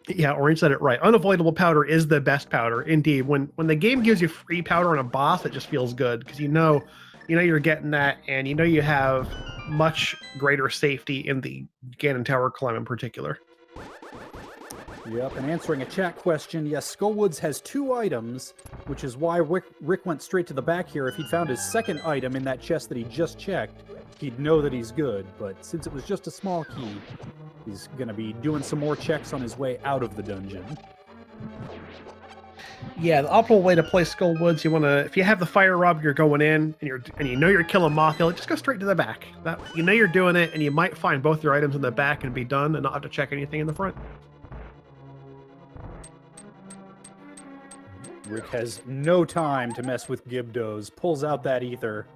Yeah, Orange said it right. Unavoidable powder is the best powder. Indeed, when the game gives you free powder on a boss, it just feels good because you know you're getting that, and you know you have much greater safety in the Ganon Tower climb in particular. Yep, and answering a chat question, yes, Skull Woods has 2 items, which is why Rick went straight to the back here. If he'd found his second item in that chest that he just checked, he'd know that he's good. But since it was just a small key, he's going to be doing some more checks on his way out of the dungeon. Yeah, the optimal way to play Skull Woods, you want to, if you have the fire rod, you're going in, and you know you're killing Mothula, just go straight to the back. You know you're doing it, and you might find both your items in the back and be done, and not have to check anything in the front. Rick has no time to mess with Gibdos, pulls out that ether.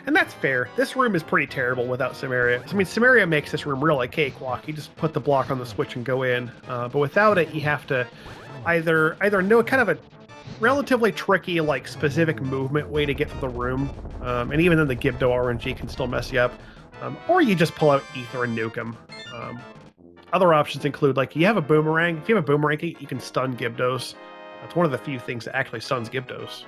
And that's fair. This room is pretty terrible without Samaria. I mean, Samaria makes this room really cakewalk. You just put the block on the switch and go in. But without it, you have to either know kind of a relatively tricky, like, specific movement way to get to the room, and even then the Gibdo RNG can still mess you up, or you just pull out Ether and nuke him. Other options include, like, you have a boomerang. If you have a boomerang, you can stun Gibdos. That's one of the few things that actually stuns Gibdos.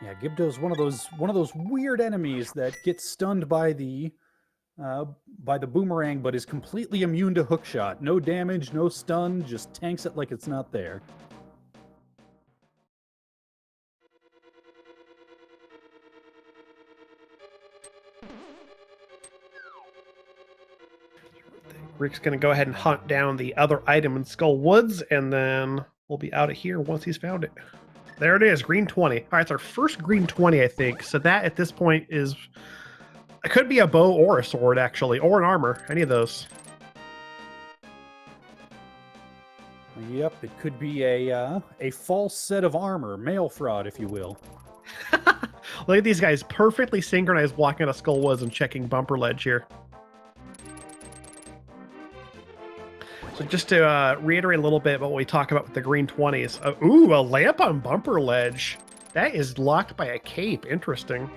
Yeah, Gibdo's one of those weird enemies that gets stunned by the boomerang, but is completely immune to hookshot. No damage, no stun, just tanks it like it's not there. Rick's going to go ahead and hunt down the other item in Skull Woods, and then we'll be out of here once he's found it. There it is, green 20. All right, it's our first green 20, I think. So that, at this point, is... It could be a bow or a sword, actually, or an armor. Any of those. Yep, it could be a false set of armor, mail fraud, if you will. Look at these guys, perfectly synchronized, walking out of Skull Woods and checking bumper ledge here. So just to reiterate a little bit about what we talk about with the green 20s. Ooh, a lamp on bumper ledge. That is locked by a cape. Interesting.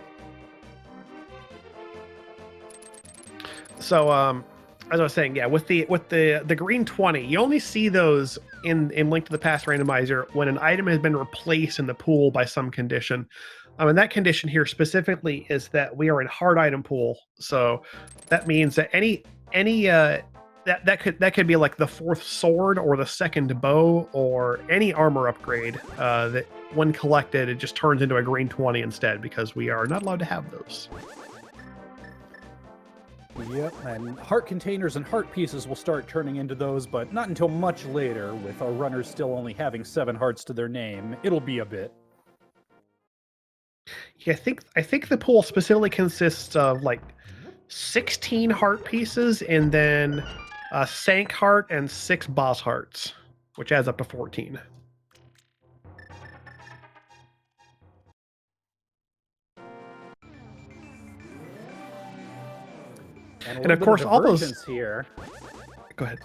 So, as I was saying, yeah, with the green 20, you only see those in Link to the Past Randomizer when an item has been replaced in the pool by some condition. And that condition here specifically is that we are in hard item pool. So that means that that could be like the fourth sword or the second bow or any armor upgrade that when collected, it just turns into a green 20 instead, because we are not allowed to have those. Yep, and heart containers and heart pieces will start turning into those, but not until much later, with our runners still only having 7 hearts to their name. It'll be a bit. Yeah, I think the pool specifically consists of like 16 heart pieces and then a Sank heart and 6 boss hearts, which adds up to 14. And of course, all those here. Go ahead.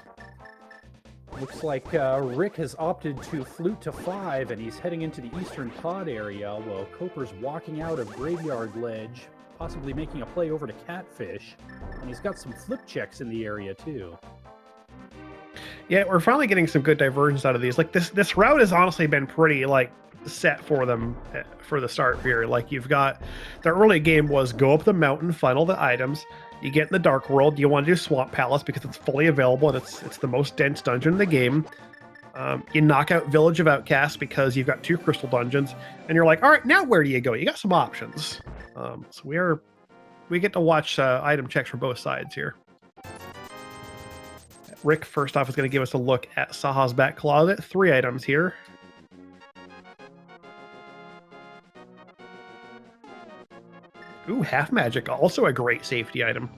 Looks like Rick has opted to flute to 5, and he's heading into the eastern pod area, while Koper's walking out of Graveyard Ledge, possibly making a play over to Catfish. And he's got some flip checks in the area too. Yeah, we're finally getting some good diversions out of these. Like this route has honestly been pretty like set for them for the start here. Like you've got the early game was go up the mountain, funnel the items. You get in the Dark World. You want to do Swamp Palace because it's fully available and it's the most dense dungeon in the game. You knock out Village of Outcasts because you've got 2 crystal dungeons, and you're like, all right, now where do you go? You got some options. So we get to watch item checks from both sides here. Rick, first off, is going to give us a look at Saha's back closet. 3 items here. Ooh, half magic, also a great safety item.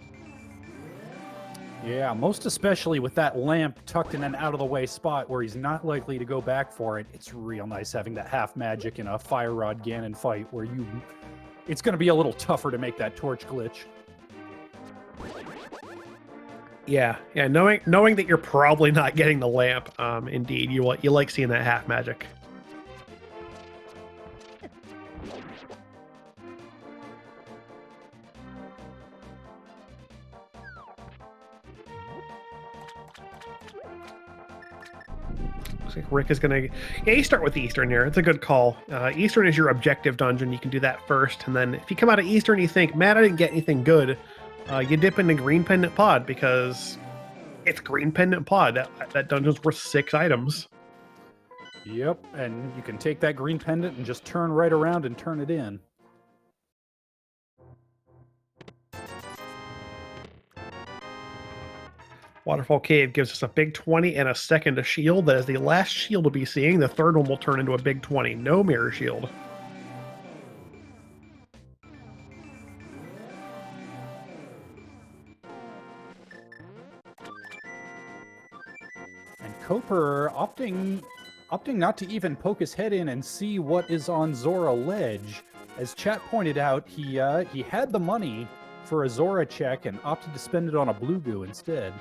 Yeah, most especially with that lamp tucked in an out-of-the-way spot where he's not likely to go back for it. It's real nice having that half magic in a Fire Rod Ganon fight where it's going to be a little tougher to make that torch glitch. Yeah, knowing that you're probably not getting the lamp, indeed, you like seeing that half magic. Looks like Rick is gonna... Yeah, you start with Eastern here. It's a good call. Eastern is your objective dungeon. You can do that first, and then if you come out of Eastern and you think, man, I didn't get anything good, you dip into Green Pendant Pod because it's Green Pendant Pod. That dungeon's worth 6 items. Yep, and you can take that green pendant and just turn right around and turn it in. Waterfall Cave gives us a big 20 and a second a shield. That is the last shield we'll be seeing. The third one will turn into a big 20. No mirror shield. And Koper opting not to even poke his head in and see what is on Zora Ledge. As chat pointed out, he had the money for a Zora check and opted to spend it on a blue goo instead.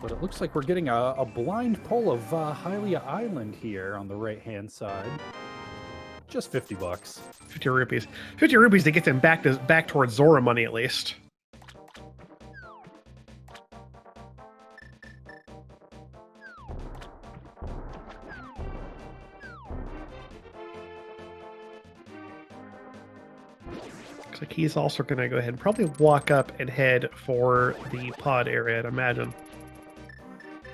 But it looks like we're getting a blind pull of Hylia Island here on the right-hand side. Just 50 bucks. 50 rupees. 50 rupees to get them back towards Zora money at least. Looks like he's also going to go ahead and probably walk up and head for the pod area, I'd imagine.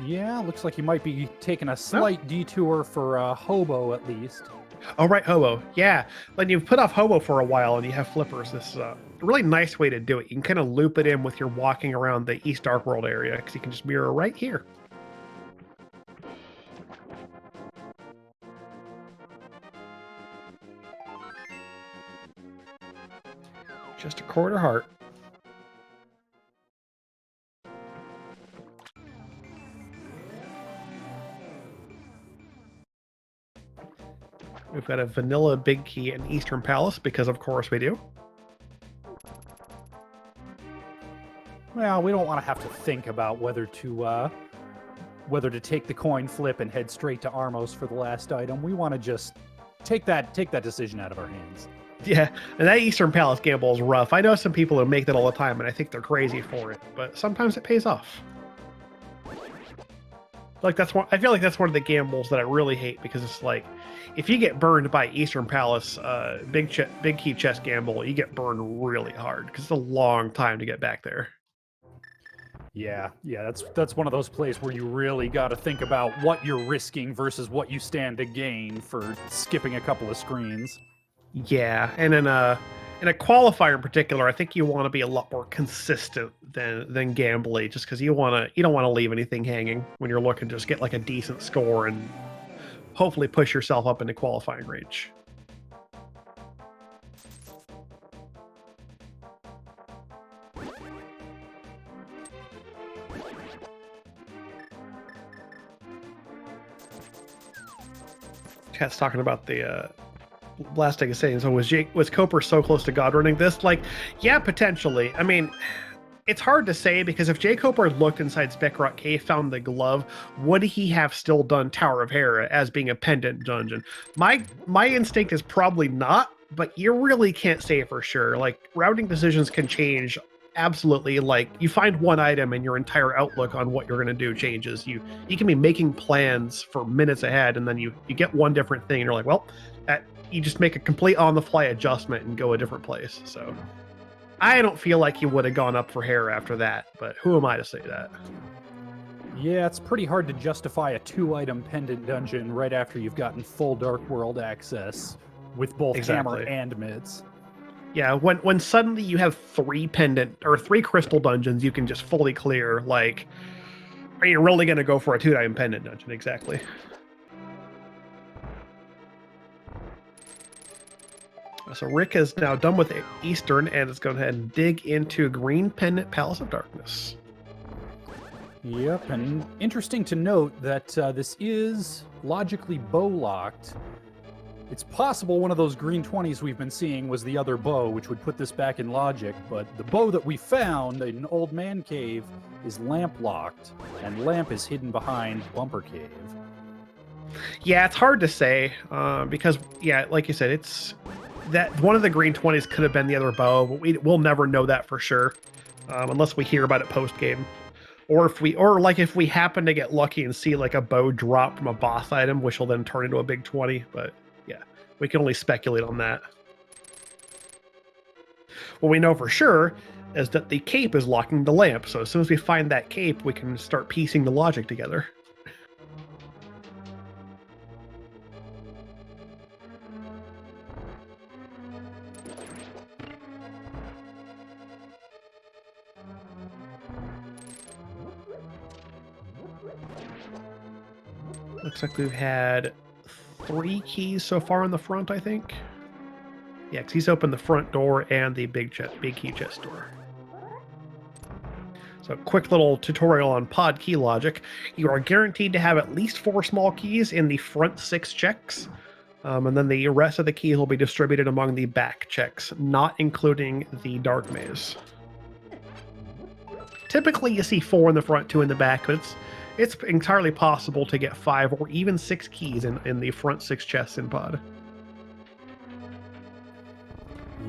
Yeah, looks like he might be taking a slight detour for Hobo at least. Oh, right, Hobo. Yeah, when you've put off Hobo for a while and you have flippers, this is a really nice way to do it. You can kind of loop it in with your walking around the East Dark World area because you can just mirror right here. Just a quarter heart. We've got a vanilla big key in Eastern Palace because of course we do. Well, we don't want to have to think about whether to take the coin flip and head straight to Armos for the last item. We want to just take that decision out of our hands. Yeah, and that Eastern Palace gamble is rough. I know some people who make that all the time, and I think they're crazy for it, but sometimes it pays off. I feel like that's one of the gambles that I really hate because it's like, if you get burned by Eastern Palace big key chest gamble, you get burned really hard because it's a long time to get back there. Yeah, that's one of those plays where you really got to think about what you're risking versus what you stand to gain for skipping a couple of screens. Yeah, and in a qualifier in particular, I think you want to be a lot more consistent than gambly, just because you don't want to leave anything hanging when you're looking to just get like a decent score and hopefully push yourself up into qualifying range. Cat's talking about the last thing is saying, so was jkoper so close to god running this? Like, yeah, potentially. I mean, it's hard to say because if jkoper had looked inside Speckrock Cave, found the glove, would he have still done Tower of Hera as being a pendant dungeon? My instinct is probably not, but you really can't say for sure. Like, routing decisions can change. Absolutely. Like, you find one item and your entire outlook on what you're going to do changes. You can be making plans for minutes ahead, and then you get one different thing and you're like, well, you just make a complete on-the-fly adjustment and go a different place. So I don't feel like he would have gone up for Hera after that, but who am I to say that? Yeah, it's pretty hard to justify a 2-item pendant dungeon right after you've gotten full Dark World access with both hammer and mids. Yeah, when suddenly you have 3 crystal dungeons you can just fully clear, like, are you really going to go for a 2-item pendant dungeon? Exactly. So Rick is now done with Eastern and is going ahead and dig into Green Pendant Palace of Darkness. Yep, and interesting to note that this is logically bow-locked. It's possible one of those green 20s we've been seeing was the other bow, which would put this back in logic, but the bow that we found in Old Man Cave is lamp-locked, and lamp is hidden behind Bumper Cave. Yeah, it's hard to say, because, yeah, like you said, it's that one of the green 20s could have been the other bow, but we'll never know that for sure, unless we hear about it post-game. Or if we happen to get lucky and see like a bow drop from a boss item, which will then turn into a big 20, but yeah, we can only speculate on that. What we know for sure is that the cape is locking the lamp, so as soon as we find that cape, we can start piecing the logic together. Looks like we've had 3 keys so far in the front, I think. Yeah, because he's opened the front door and the big key chest door. So quick little tutorial on pod key logic. You are guaranteed to have at least 4 small keys in the front 6 checks. And then the rest of the keys will be distributed among the back checks, not including the dark maze. typically you see 4 in the front, 2 in the back, but it's entirely possible to get 5 or even 6 keys in the front 6 chests in pod.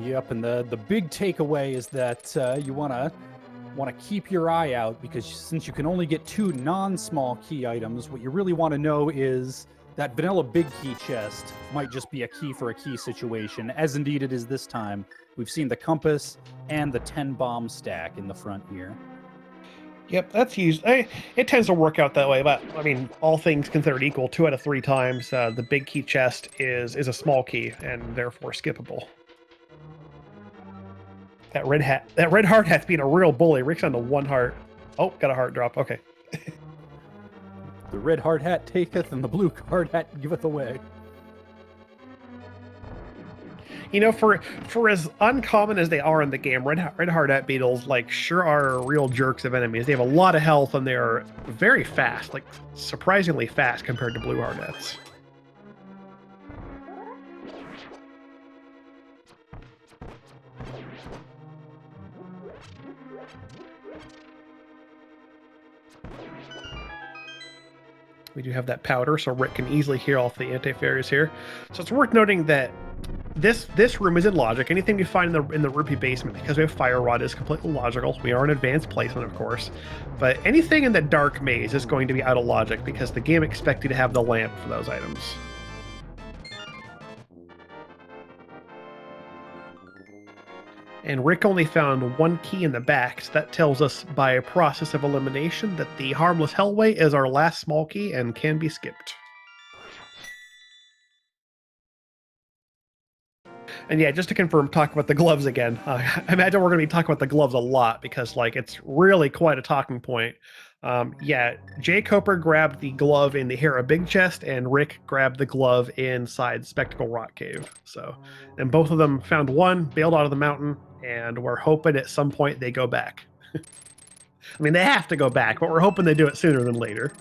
Yep, and the big takeaway is that you want to keep your eye out, because since you can only get 2 non-small key items, what you really want to know is that vanilla big key chest might just be a key for a key situation, as indeed it is this time. We've seen the compass and the 10 bomb stack in the front here. Yep, that's used. It tends to work out that way, but I mean, all things considered equal, 2 out of 3 times, the big key chest is a small key and therefore skippable. That red hard hat's being a real bully. Rick's on to 1 heart. Oh, got a heart drop. Okay. The red hard hat taketh, and the blue hard hat giveth away. You know, for as uncommon as they are in the game, red hard hat beetles like sure are real jerks of enemies. They have a lot of health and they are very fast, like surprisingly fast compared to blue hard hats. We do have that powder, so Rick can easily heal off the anti-fairies here. So it's worth noting that this room is in logic. Anything you find in the rupee basement, because we have fire rod, is completely logical. We are an advanced placement, of course, but anything in the dark maze is going to be out of logic because the game expects you to have the lamp for those items. And Rick only found 1 key in the back, so that tells us by a process of elimination that the Harmless Hellway is our last small key and can be skipped. And yeah, just to confirm, talk about the gloves again. I imagine we're going to be talking about the gloves a lot because, like, it's really quite a talking point. Yeah, jkoper grabbed the glove in the Hera big chest, and Rick grabbed the glove inside Spectacle Rock Cave. So, and both of them found 1, bailed out of the mountain, and we're hoping at some point they go back. I mean, they have to go back, but we're hoping they do it sooner than later.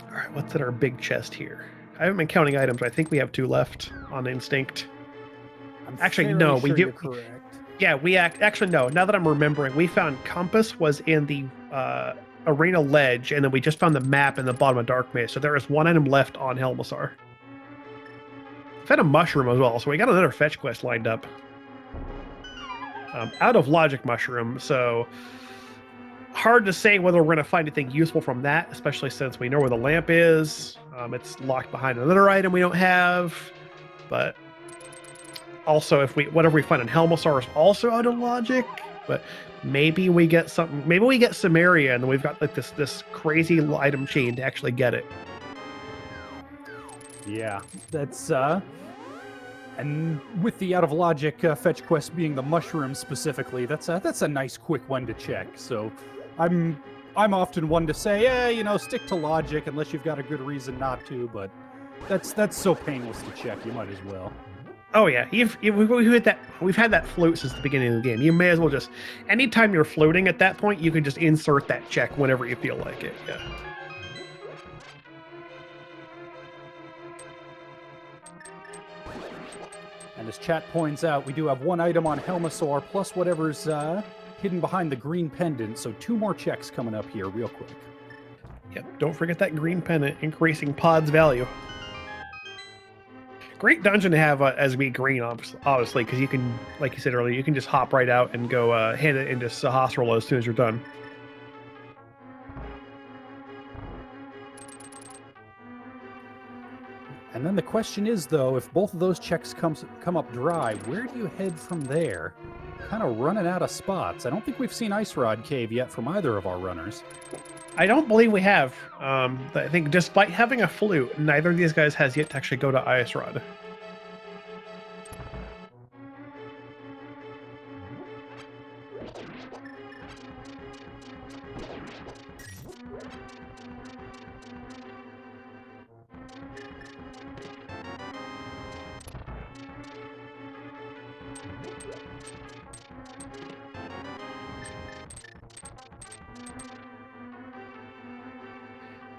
All right, what's in our big chest here? I haven't been counting items, but I think we have 2 left on instinct. Actually, no, we do. Yeah, we actually no. Now that I'm remembering, we found compass was in the arena ledge, and then we just found the map in the bottom of Dark Maze. So there is 1 item left on Helmassar. We've had a mushroom as well, so we got another fetch quest lined up. Out of logic mushroom, so hard to say whether we're going to find anything useful from that, especially since we know where the lamp is. It's locked behind another item we don't have, but also if whatever we find in Helmassar is also out of logic. But maybe we get something. Maybe we get Samaria, and then we've got like this crazy item chain to actually get it. Yeah, that's and with the out of logic fetch quest being the mushroom specifically, that's a nice quick one to check. So I'm often one to say, yeah, you know, stick to logic unless you've got a good reason not to. But that's so painless to check, you might as well. Oh yeah, we've had that float since the beginning of the game. You may as well just, anytime you're floating at that point, you can just insert that check whenever you feel like it. Yeah. And as chat points out, we do have 1 item on Helmassar plus whatever's hidden behind the green pendant. So 2 more checks coming up here real quick. Yep, don't forget that green pendant, increasing pod's value. Great dungeon to have as we green, obviously, because you can, like you said earlier, you can just hop right out and go hand it into Sahasrahla as soon as you're done. And then the question is, though, if both of those checks come up dry, where do you head from there? Kind of running out of spots. I don't think we've seen Ice Rod Cave yet from either of our runners. I don't believe we have. I think despite having a flute, neither of these guys has yet to actually go to Ice Rod.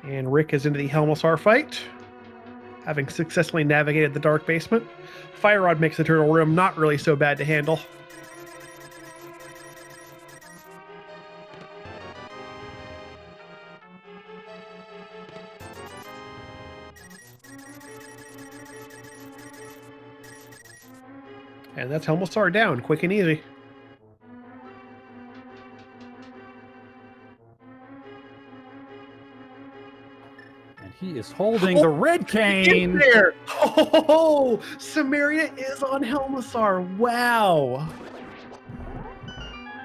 And Rick is into the Helmosar fight, having successfully navigated the dark basement. Fire Rod makes the turtle room not really so bad to handle. And that's Helmosar down, quick and easy. And he is holding the red cane. There. Oh, Samaria is on Helmosar. Wow.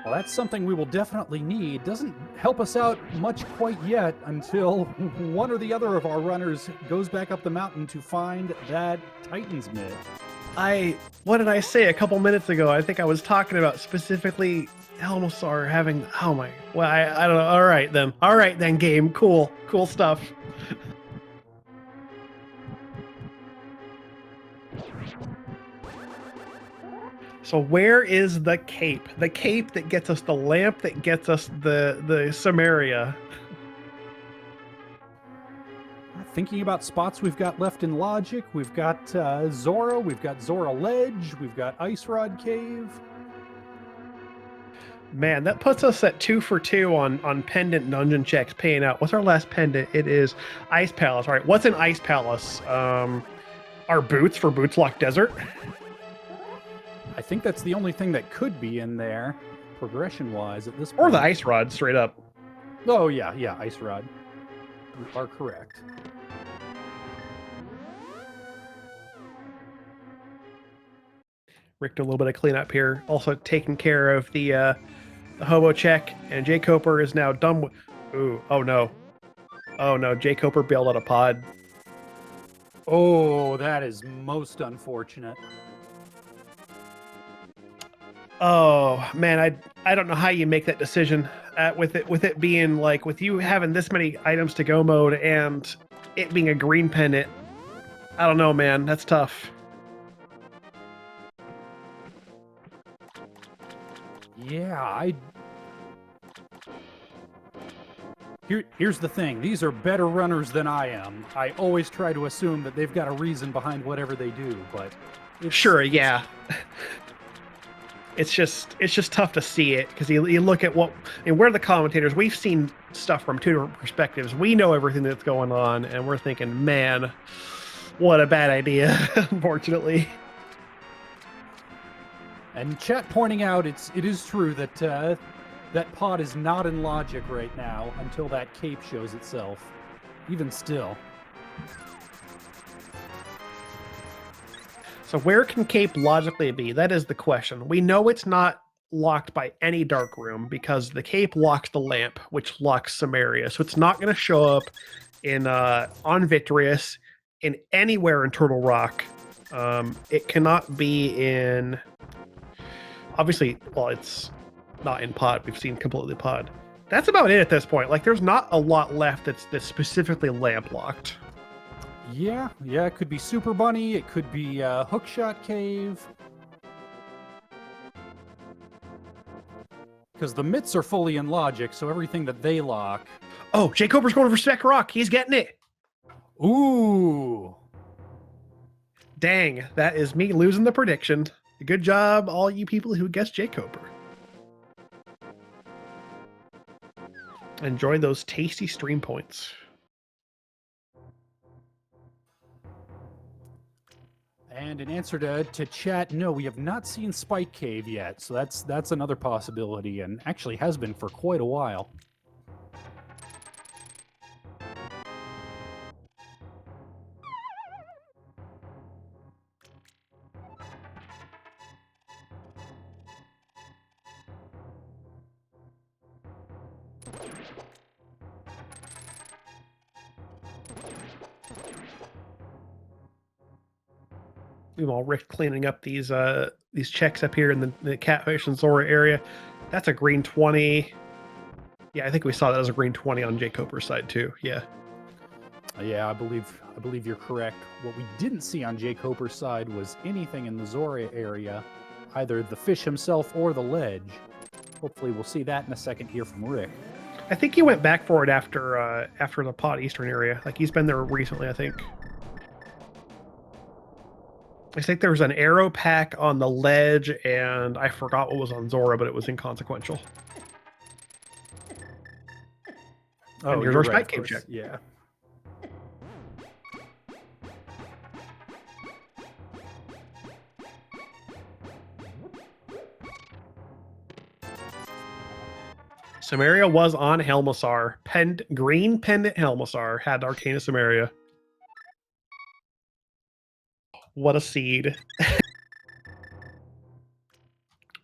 Well, that's something we will definitely need. Doesn't help us out much quite yet until one or the other of our runners goes back up the mountain to find that Titan's mid. What did I say a couple minutes ago? I think I was talking about specifically Helmosar having, oh my, well, I don't know. All right then, game. Cool stuff. So where is the cape? The cape that gets us the lamp, that gets us the Samaria. Thinking about spots we've got left in Logic, we've got Zora, we've got Zora Ledge, we've got Ice Rod Cave. Man, that puts us at 2 for 2 on pendant dungeon checks paying out. What's our last pendant? It is Ice Palace. All right, what's in Ice Palace? Our boots for Boots Lock Desert. I think that's the only thing that could be in there, progression-wise, at this point. Or the Ice Rod, straight up. Oh, yeah, Ice Rod. You are correct. Rick did a little bit of cleanup here. Also taking care of the hobo check, and jkoper is now done with... Ooh, oh no, jkoper bailed out a pod. Oh, that is most unfortunate. Oh man, I don't know how you make that decision with it being like, with you having this many items to go mode and it being a green pendant. I don't know, man. That's tough. Yeah, Here's the thing. These are better runners than I am. I always try to assume that they've got a reason behind whatever they do, but... Yeah. It's just tough to see it, because you look at and we're the commentators. We've seen stuff from two different perspectives. We know everything that's going on, and we're thinking, man, what a bad idea, unfortunately. And chat pointing out, it is true that that pod is not in Logic right now until that cape shows itself. Even still. So where can cape logically be? That is the question. We know it's not locked by any dark room because the cape locks the lamp, which locks Samaria. So it's not going to show up in on Victorious, in anywhere in Turtle Rock. It cannot be in... Obviously, well, it's not in pod. We've seen completely pod. That's about it at this point. Like, there's not a lot left that's specifically lamp locked. Yeah, it could be Super Bunny, it could be Hookshot Cave. Because the mitts are fully in Logic, so everything that they lock... Oh, jkoper's going for Spec Rock. He's getting it. Ooh. Dang, that is me losing the prediction. Good job, all you people who guessed jkoper. Enjoy those tasty stream points. And in answer to chat, no, we have not seen Spike Cave yet, so that's another possibility, and actually has been for quite a while. While Rick cleaning up these checks up here in the Catfish and Zora area. That's a green 20. Yeah, I think we saw that as a green 20 on jkoper's side too. Yeah. Yeah, I believe you're correct. What we didn't see on jkoper's side was anything in the Zora area, either the fish himself or the ledge. Hopefully we'll see that in a second here from Rick. I think he went back for it after the Pod Eastern area. Like he's been there recently, I think. I think there was an arrow pack on the ledge, and I forgot what was on Zora, but it was inconsequential. Oh, and here's our Spike Cave check. Yeah. Samaria was on Helmasar. Green Pendant Helmasar had Arcana Samaria. What a seed.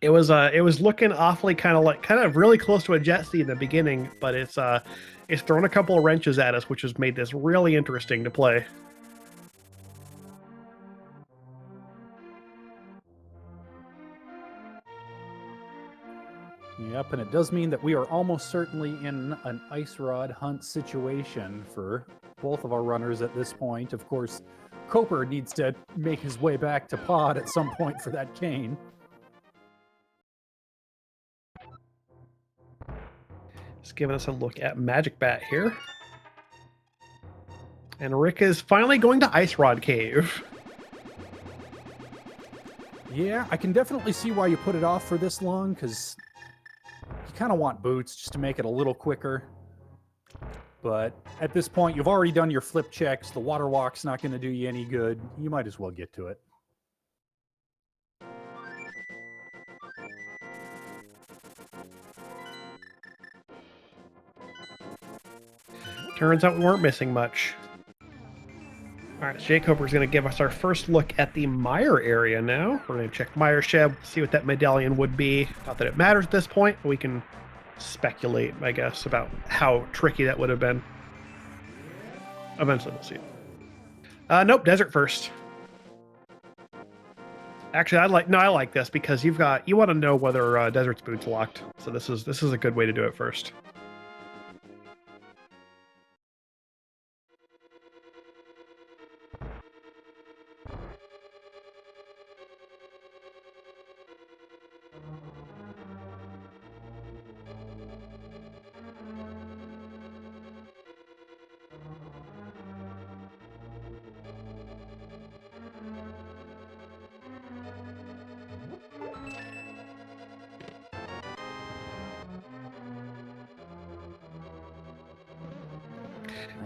It was looking awfully kind of really close to a jet seed in the beginning, but it's thrown a couple of wrenches at us, which has made this really interesting to play. Yep, and it does mean that we are almost certainly in an ice rod hunt situation for both of our runners at this point. Of course, jkoper needs to make his way back to Pod at some point for that cane. Just giving us a look at Magic Bat here. And Rick is finally going to Ice Rod Cave. Yeah, I can definitely see why you put it off for this long, because you kind of want boots just to make it a little quicker. But at this point, you've already done your flip checks. The water walk's not going to do you any good. You might as well get to it. Turns out we weren't missing much. All right, jkoper is going to give us our first look at the Meier area now. We're going to check Meiership, see what that medallion would be. Not that it matters at this point, but we can speculate, I guess, about how tricky that would have been. Eventually we'll see. Nope, desert first. Actually, I like this because you want to know whether desert's boots locked. So this is a good way to do it first.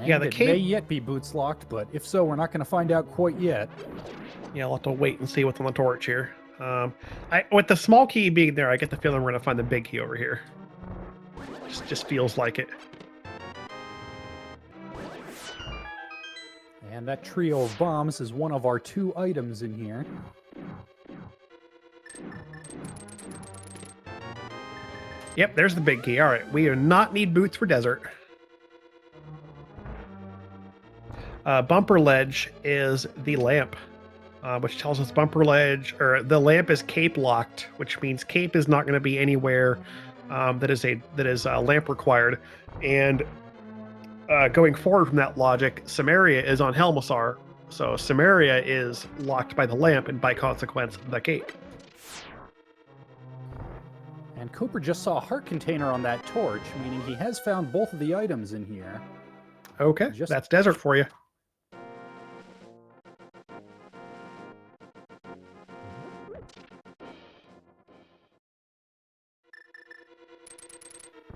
Yeah, the cave may yet be boots locked, but if so, we're not going to find out quite yet. Yeah, I'll have to wait and see what's on the torch here. With the small key being there, I get the feeling we're going to find the big key over here. Just feels like it. And that trio of bombs is one of our 2 items in here. Yep, there's the big key. All right, we do not need boots for desert. Bumper ledge is the lamp, which tells us bumper ledge, or the lamp is cape locked, which means cape is not going to be anywhere that is lamp required. And going forward from that logic, Samaria is on Helmasar, so Samaria is locked by the lamp and by consequence the cape. And jkoper just saw a heart container on that torch, meaning he has found both of the items in here. Okay, that's desert for you.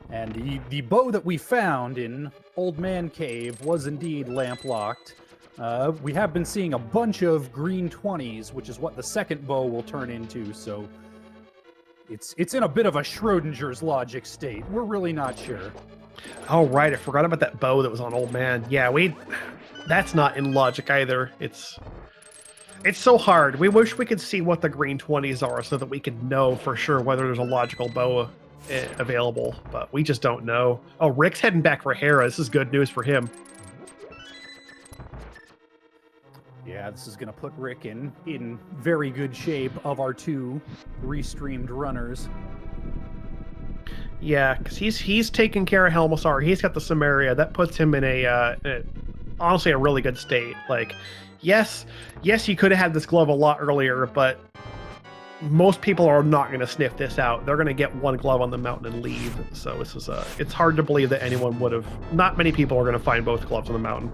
And the bow that we found in Old Man Cave was indeed lamp locked. We have been seeing a bunch of green 20s, which is what the second bow will turn into, so it's in a bit of a Schrodinger's logic state. We're really not sure. Oh, right. I forgot about that bow that was on Old Man. Yeah, that's not in logic either. It's so hard. We wish we could see what the green 20s are so that we could know for sure whether there's a logical bow available, but we just don't know. Oh, Rick's heading back for Hera. This is good news for him. Yeah, this is going to put Rick in very good shape of our 2 restreamed runners. Yeah, because he's taking care of Helmasar. He's got the Samaria. That puts him in honestly a really good state. Like, yes, you could have had this glove a lot earlier, but most people are not going to sniff this out. They're going to get one glove on the mountain and leave. So this is it's hard to believe that anyone would have. Not many people are going to find both gloves on the mountain.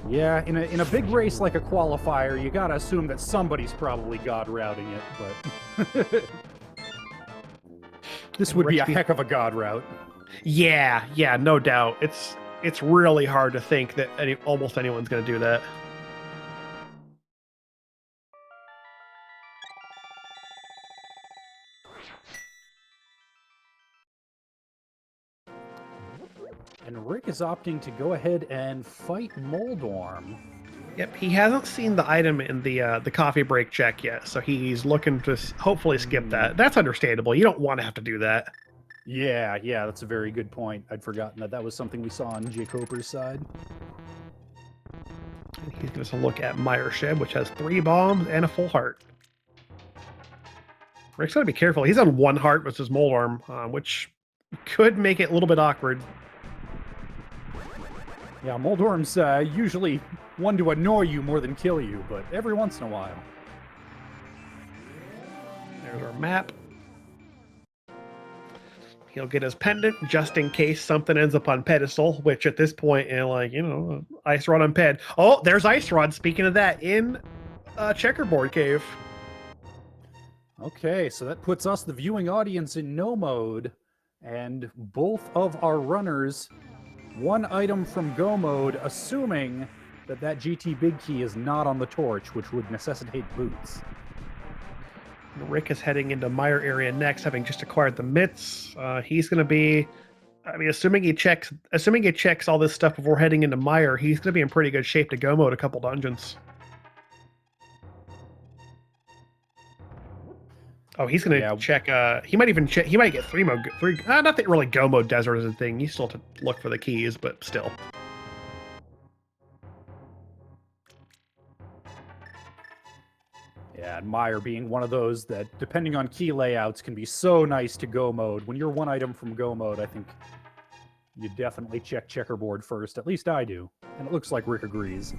Yeah, in a big race like a qualifier, you gotta assume that somebody's probably god routing it, but this would be a heck of a god route. Yeah, no doubt. It's really hard to think that almost anyone's going to do that. And Rick is opting to go ahead and fight Moldorm. Yep, he hasn't seen the item in the coffee break check yet, so he's looking to hopefully skip that. That's understandable. You don't want to have to do that. Yeah, that's a very good point. I'd forgotten that was something we saw on jkoper's side. He's going to look at Meiership, which has 3 bombs and a full heart. Rick's got to be careful. He's on 1 heart versus Moldorm, which could make it a little bit awkward. Yeah, Moldorm's usually one to annoy you more than kill you, but every once in a while. There's our map. He'll get his pendant just in case something ends up on pedestal, which at this point, Ice Rod on ped. Oh, there's Ice Rod. Speaking of that, in Checkerboard Cave. Okay, so that puts us, the viewing audience, in no mode, and both of our runners 1 item from go mode, assuming that GT big key is not on the torch, which would necessitate boots. Rick is heading into Meier area next, having just acquired the mitts. He's going to be, assuming he checks all this stuff before heading into Meier, he's going to be in pretty good shape to go mode a couple dungeons. Oh, he's going to check. He might even check. He might get 3 mode. Not that really go mode desert is a thing. You still have to look for the keys, but still. Yeah, and Meier being one of those that, depending on key layouts, can be so nice to go mode. When you're 1 item from go mode, I think you definitely check checkerboard first. At least I do. And it looks like Rick agrees.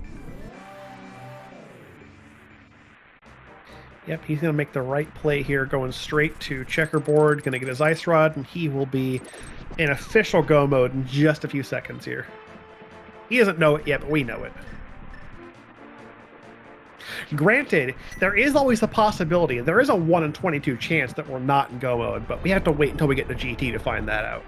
Yep, he's going to make the right play here, going straight to checkerboard, going to get his Ice Rod, and he will be in official go mode in just a few seconds here. He doesn't know it yet, but we know it. Granted, there is always a possibility, there is a 1 in 22 chance that we're not in go mode, but we have to wait until we get to GT to find that out.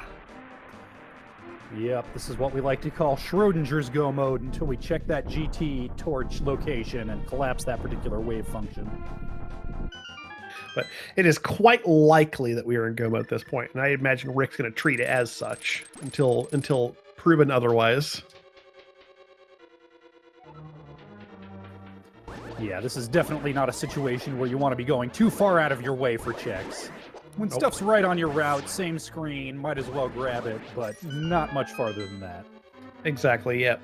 Yep, this is what we like to call Schrodinger's go mode until we check that GT torch location and collapse that particular wave function. But it is quite likely that we are in go mode at this point, and I imagine Rick's going to treat it as such until proven otherwise. Yeah, this is definitely not a situation where you want to be going too far out of your way for checks. When stuff's right on your route, same screen, might as well grab it, but not much farther than that. Exactly, yep.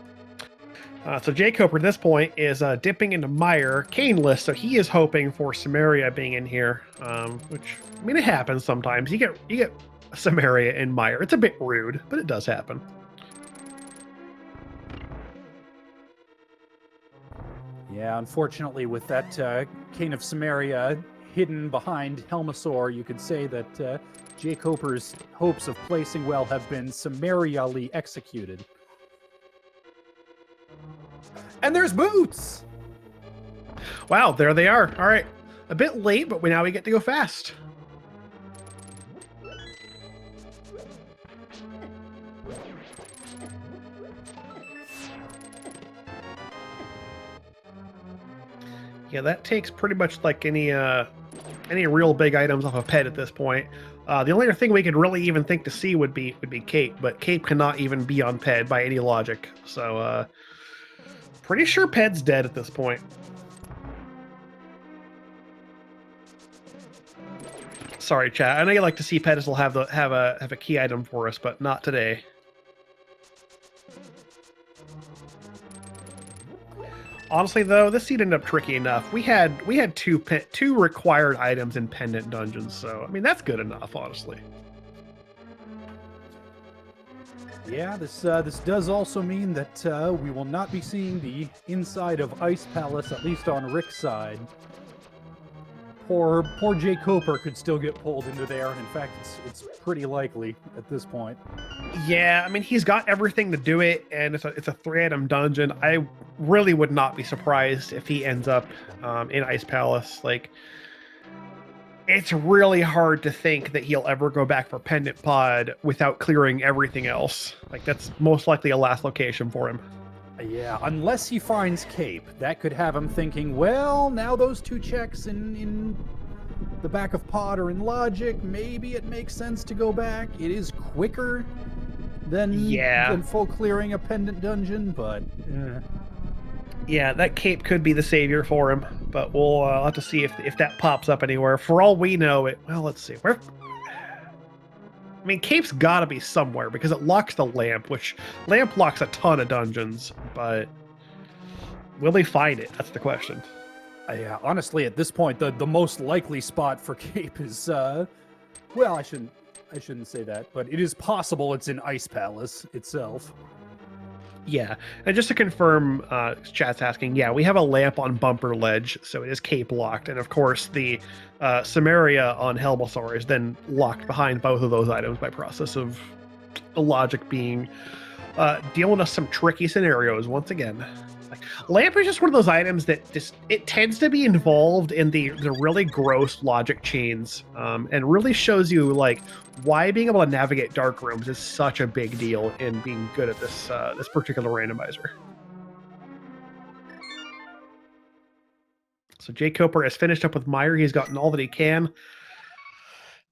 So jkoper at this point is dipping into Meier, Caneless, so he is hoping for Samaria being in here, which, I mean, it happens sometimes. You get Samaria in Meier. It's a bit rude, but it does happen. Yeah, unfortunately, with that Cane of Samaria hidden behind Helmasaur, you could say that jkoper's hopes of placing well have been summarily executed. And there's boots! Wow, there they are. All right. A bit late, but now we get to go fast. Yeah, that takes pretty much like any real big items off of ped at this point. The only other thing we could really even think to see would be Cape, but Cape cannot even be on ped by any logic. So pretty sure ped's dead at this point. Sorry, chat. I know you like to see pedestal have a key item for us, but not today. Honestly, though, this seed ended up tricky enough. We had two required items in pendant dungeons, so I mean that's good enough, honestly. Yeah, this does also mean that we will not be seeing the inside of Ice Palace, at least on Rick's side. poor jkoper could still get pulled into there. In fact, it's pretty likely at this point. Yeah, I mean, he's got everything to do it, and it's a 3-item dungeon. I really would not be surprised if he ends up in Ice Palace. Like, it's really hard to think that he'll ever go back for Pendant Pod without clearing everything else. Like, that's most likely a last location for him. Yeah, unless he finds Cape. That could have him thinking, well, now those 2 checks in the back of Pod are in logic. Maybe it makes sense to go back. It is quicker than full clearing a pendant dungeon, but... Yeah, that Cape could be the savior for him, but we'll have to see if that pops up anywhere. For all we know, well, let's see. I mean, Cape's got to be somewhere because it locks the lamp, which lamp locks a ton of dungeons, but will they find it? That's the question. Yeah, honestly, at this point, the most likely spot for Cape is, well, I shouldn't say that, but it is possible it's in Ice Palace itself. Yeah, and just to confirm, chat's asking, yeah, we have a lamp on Bumper Ledge, so it is Cape locked, and of course the Samaria on Helmasaur is then locked behind both of those items by process of the logic being dealing with some tricky scenarios once again. Like, lamp is just one of those items that it tends to be involved in the really gross logic chains, and really shows you like why being able to navigate dark rooms is such a big deal in being good at this this particular randomizer. So jkoper has finished up with Meyer. He's gotten all that he can,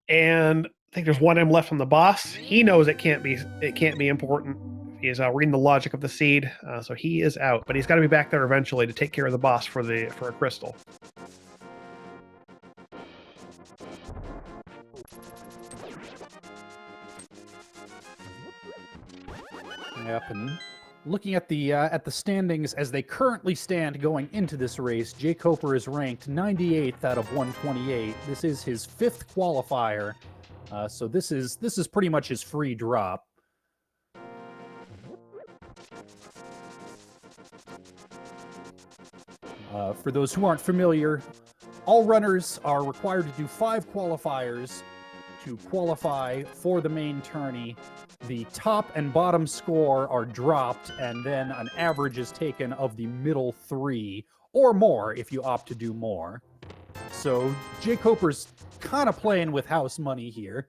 and I think there's 1 M left on the boss. He knows it can't be important. He's reading the logic of the seed, so he is out. But he's got to be back there eventually to take care of the boss for a crystal. Yep, and looking at the standings as they currently stand going into this race, jkoper is ranked 98th out of 128. This is his 5th qualifier, so this is pretty much his free drop. For those who aren't familiar, all runners are required to do 5 qualifiers to qualify for the main tourney. The top and bottom score are dropped, and then an average is taken of the middle 3, or more if you opt to do more. So jkoper's kind of playing with house money here.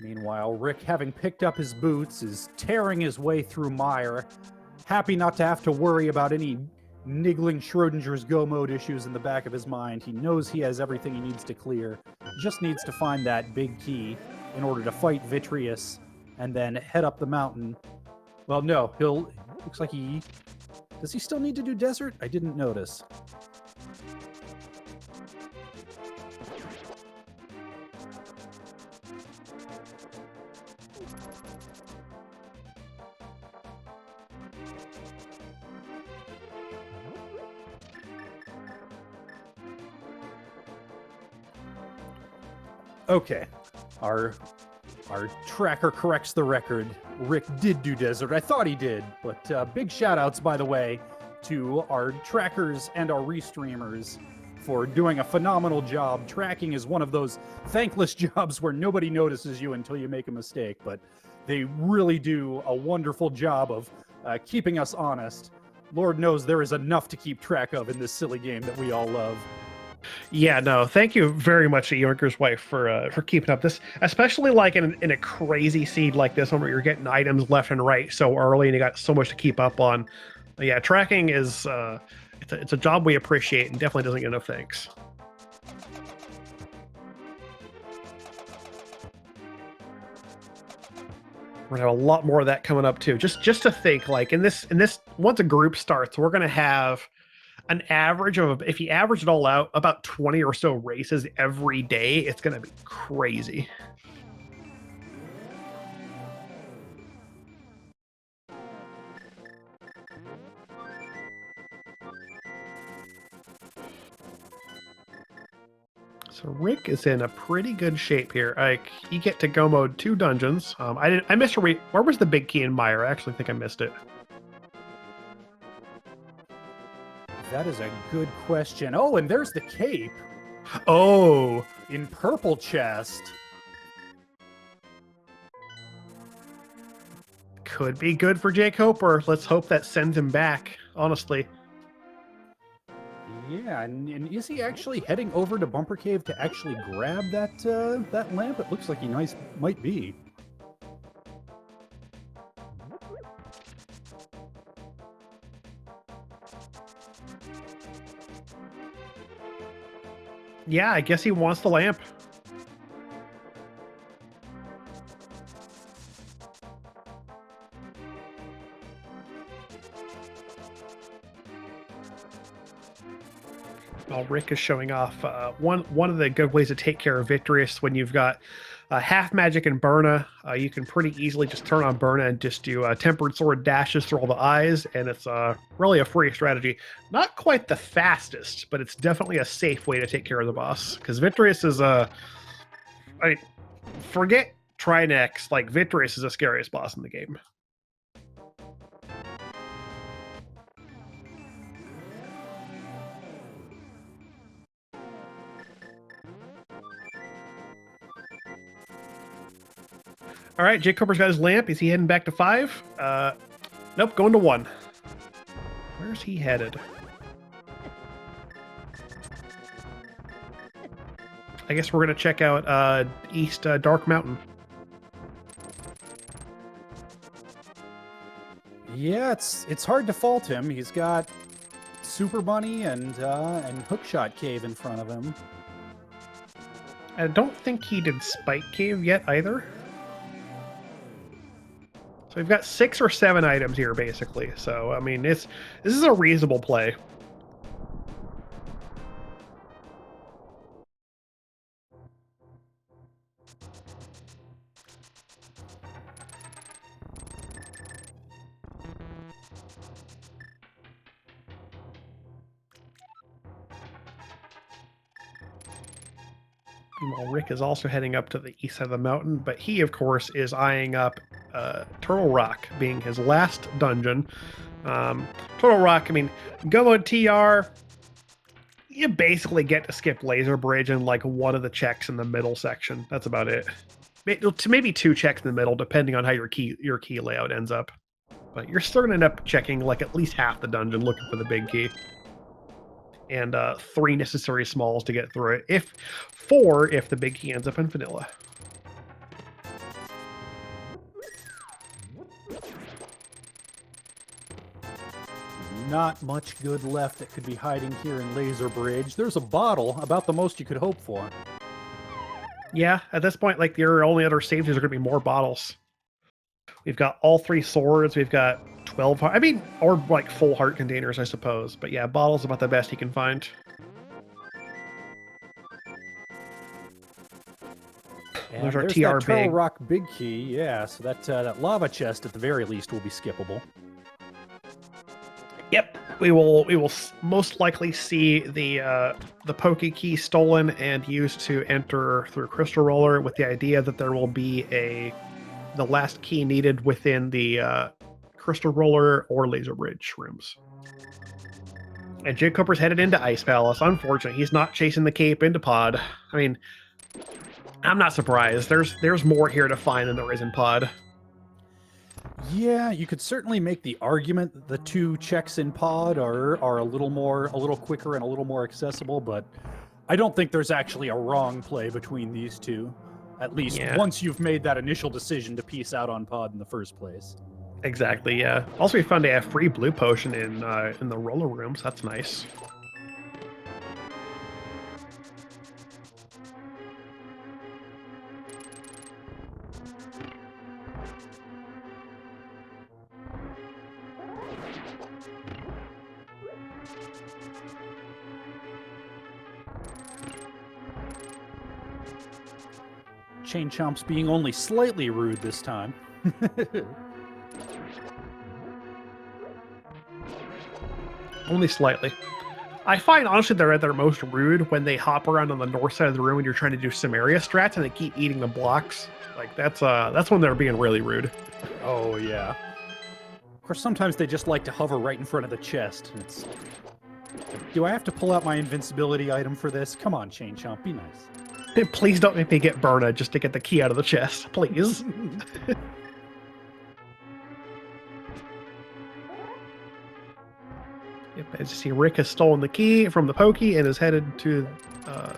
Meanwhile, Rick, having picked up his boots, is tearing his way through Mire, happy not to have to worry about any niggling Schrodinger's Go mode issues in the back of his mind. He knows he has everything he needs to clear. He just needs to find that big key in order to fight Vitreous and then head up the mountain. Well, no, looks like does he still need to do desert? I didn't notice. Okay, our tracker corrects the record. Rick did do desert. I thought he did, but big shout outs, by the way, to our trackers and our restreamers for doing a phenomenal job. Tracking is one of those thankless jobs where nobody notices you until you make a mistake, but they really do a wonderful job of keeping us honest. Lord knows there is enough to keep track of in this silly game that we all love. Yeah, no, thank you very much to Yorker's wife for keeping up this, especially like in a crazy seed like this one where you're getting items left and right so early and you got so much to keep up on. Yeah, tracking is it's a job we appreciate and definitely doesn't get enough thanks. We're gonna have a lot more of that coming up too. Just to think, like in this once a group starts, we're gonna have an average of, if you average it all out, about 20 or so races every day, it's going to be crazy. So Rick is in a pretty good shape here. Like, he get to go mode 2 dungeons. I missed where was the big key in Meyer? I actually think I missed it. That is a good question. Oh, and there's the cape. Oh, in purple chest. Could be good for jkoper. Let's hope that sends him back, honestly. Yeah, and is he actually heading over to Bumper Cave to actually grab that lamp? It looks like he might be. Yeah, I guess he wants the lamp. Well, Rick is showing off one of the good ways to take care of Victorious when you've got half magic and Burna. You can pretty easily just turn on Burna and just do tempered sword dashes through all the eyes, and it's really a free strategy. Not quite the fastest, but it's definitely a safe way to take care of the boss. Because Victorious is I mean, forget Trinex, like Victorious is the scariest boss in the game. All right, jkoper's got his lamp. Is he heading back to 5? Nope, going to 1. Where's he headed? I guess we're going to check out East Dark Mountain. Yeah, it's hard to fault him. He's got Super Bunny and Hookshot Cave in front of him. I don't think he did Spike Cave yet either. So we've got 6 or 7 items here, basically. So, I mean, this is a reasonable play. Meanwhile, Rick is also heading up to the east side of the mountain, but he, of course, is eyeing up Turtle Rock, being his last dungeon. Turtle Rock, I mean, go mode TR, you basically get to skip Laser Bridge and like one of the checks in the middle section. That's about it. Maybe 2 checks in the middle, depending on how your key layout ends up. But you're still gonna end up checking like at least half the dungeon looking for the big key. And 3 necessary smalls to get through it. 4 if the big key ends up in vanilla. Not much good left that could be hiding here in Laser Bridge. There's a bottle, about the most you could hope for. Yeah, at this point, like, your only other saves are going to be more bottles. We've got all 3 swords. We've got 12 heart. I mean, or like full heart containers, I suppose. But yeah, bottles about the best you can find. And there's our there's TR that Turtle big. Rock big key, yeah. So that lava chest, at the very least, will be skippable. Yep, we will most likely see the Poke Key stolen and used to enter through Crystal Roller, with the idea that there will be the last key needed within the Crystal Roller or Laser Bridge rooms. And jkoper's headed into Ice Palace. Unfortunately, he's not chasing the cape into Pod. I mean, I'm not surprised. There's more here to find than there is in Pod. Yeah, you could certainly make the argument that the 2 checks in Pod are a little quicker and a little more accessible, but I don't think there's actually a wrong play between these 2. At least once you've made that initial decision to peace out on Pod in the first place. Exactly, yeah. Also, we found a free blue potion in the roller rooms. That's nice. Chain Chomp's being only slightly rude this time. Only slightly. I find, honestly, they're at their most rude when they hop around on the north side of the room when you're trying to do Samaria strats and they keep eating the blocks. Like, that's when they're being really rude. Oh, yeah. Of course, sometimes they just like to hover right in front of the chest. It's... Do I have to pull out my invincibility item for this? Come on, Chain Chomp, be nice. Please don't make me get Berna just to get the key out of the chest, please. Yep, as you see, Rick has stolen the key from the Pokey and is headed to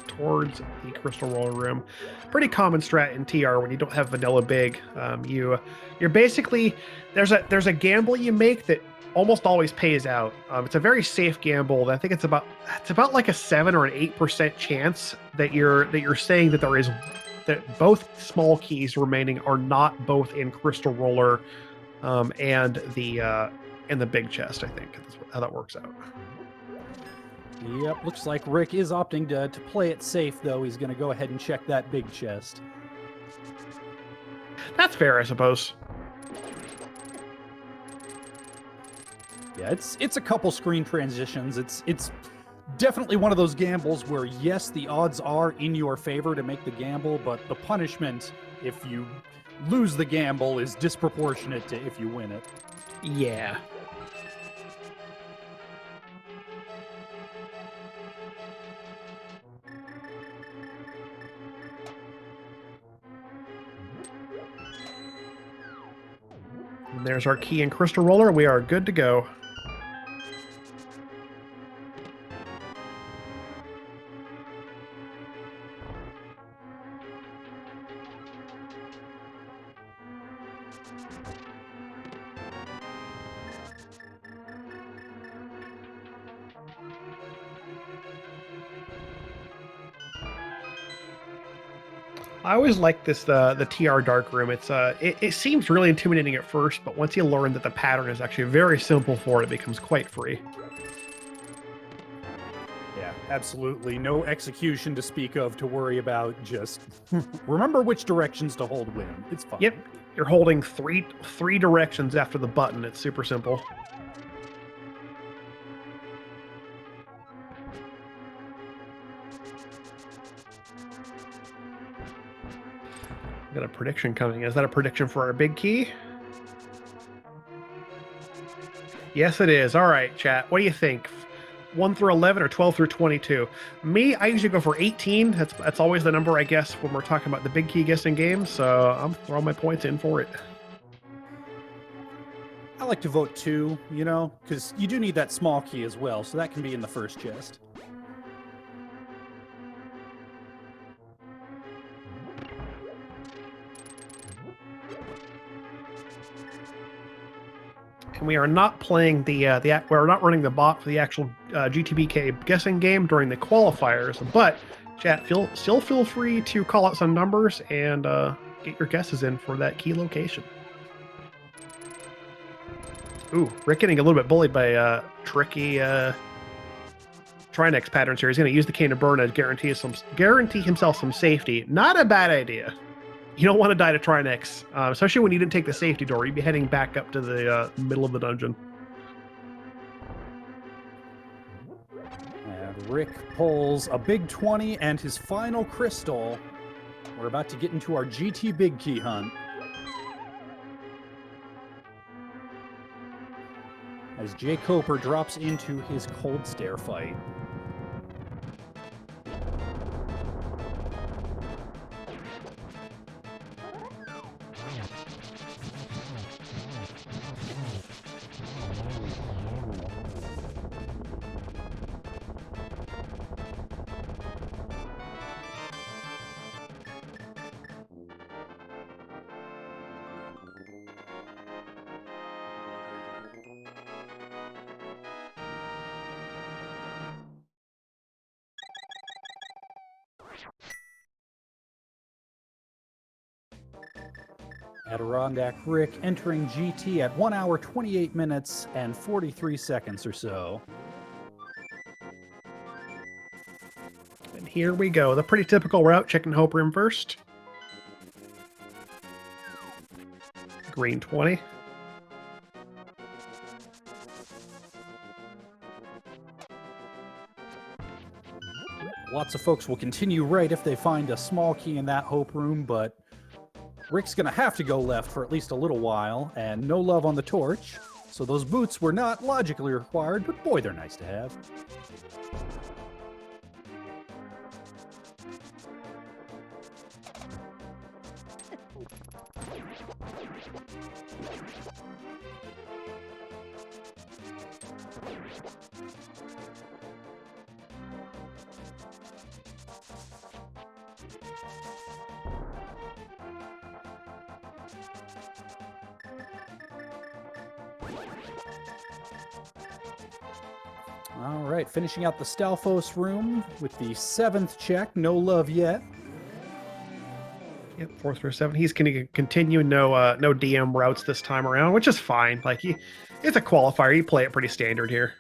towards the Crystal Roller Room. Pretty common strat in TR when you don't have Vanilla Big. You're basically there's a gamble you make that almost always pays out. It's a very safe gamble. I think it's about like a 7 or an 8% chance that you're saying that both small keys remaining are not both in Crystal Roller and the big chest. I think that's how that works out. Yep, looks like Rick is opting to play it safe, though. He's going to go ahead and check that big chest. That's fair, I suppose. Yeah, it's a couple screen transitions. It's definitely one of those gambles where, yes, the odds are in your favor to make the gamble, but the punishment, if you lose the gamble, is disproportionate to if you win it. Yeah. And there's our key and Crystal Roller. We are good to go. I always like this the TR Dark Room. It seems really intimidating at first, but once you learn that the pattern is actually very simple for it, it becomes quite free. Yeah, absolutely. No execution to speak of to worry about. Just remember which directions to hold when. It's fine. Yep, you're holding three directions after the button. It's super simple. Got a prediction coming. Is that a prediction for our big key? Yes, it is. All right, chat. What do you think? 1 through 11 or 12 through 22? Me, I usually go for 18. That's always the number, I guess, when we're talking about the big key guessing games. So I'm throwing my points in for it. I like to vote 2, because you do need that small key as well, so that can be in the first chest. And we are not playing we're not running the bot for the actual GTBK guessing game during the qualifiers, but chat, still feel free to call out some numbers and get your guesses in for that key location. Ooh, Rick getting a little bit bullied by tricky Trinex patterns here. He's going to use the cane to burn to guarantee himself some safety. Not a bad idea. You don't want to die to Trinex, especially when you didn't take the safety door. You'd be heading back up to the middle of the dungeon. And Rick pulls a big 20 and his final crystal. We're about to get into our GT Big Key hunt. As jkoper drops into his cold stare fight. Adirondackrick entering GT at 1 hour, 28 minutes, and 43 seconds or so. And here we go. The pretty typical route, chicken hope room first. green 20. Lots of folks will continue right if they find a small key in that hope room, but Rick's going to have to go left for at least a little while, and no love on the torch. So those boots were not logically required, but boy, they're nice to have. All right, finishing out the Stalfos room with the 7th check. No love yet. Yep, 4th through 7. He's going to continue no DM routes this time around, which is fine. Like it's a qualifier. You play it pretty standard here.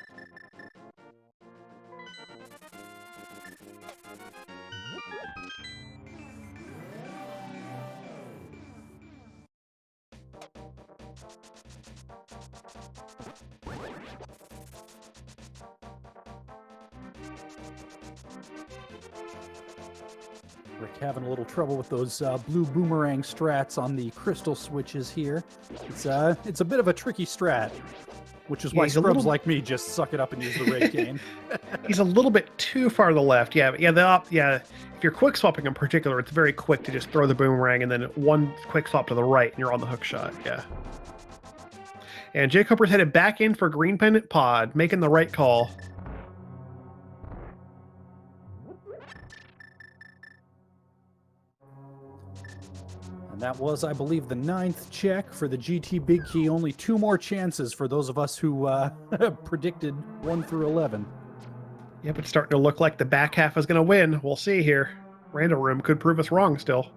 Rick having a little trouble with those blue boomerang strats on the crystal switches here. It's a bit of a tricky strat, which is why scrubs like me just suck it up and use the red cane. He's a little bit too far to the left. Yeah. If you're quick swapping in particular, it's very quick to just throw the boomerang and then one quick swap to the right and you're on the hook shot. Yeah. And jkoper's headed back in for green pendant pod, making the right call. And that was, I believe, the 9th check for the GT Big Key. Only 2 more chances for those of us who predicted 1 through 11. Yep, it's starting to look like the back half is going to win. We'll see here. Random Room could prove us wrong still.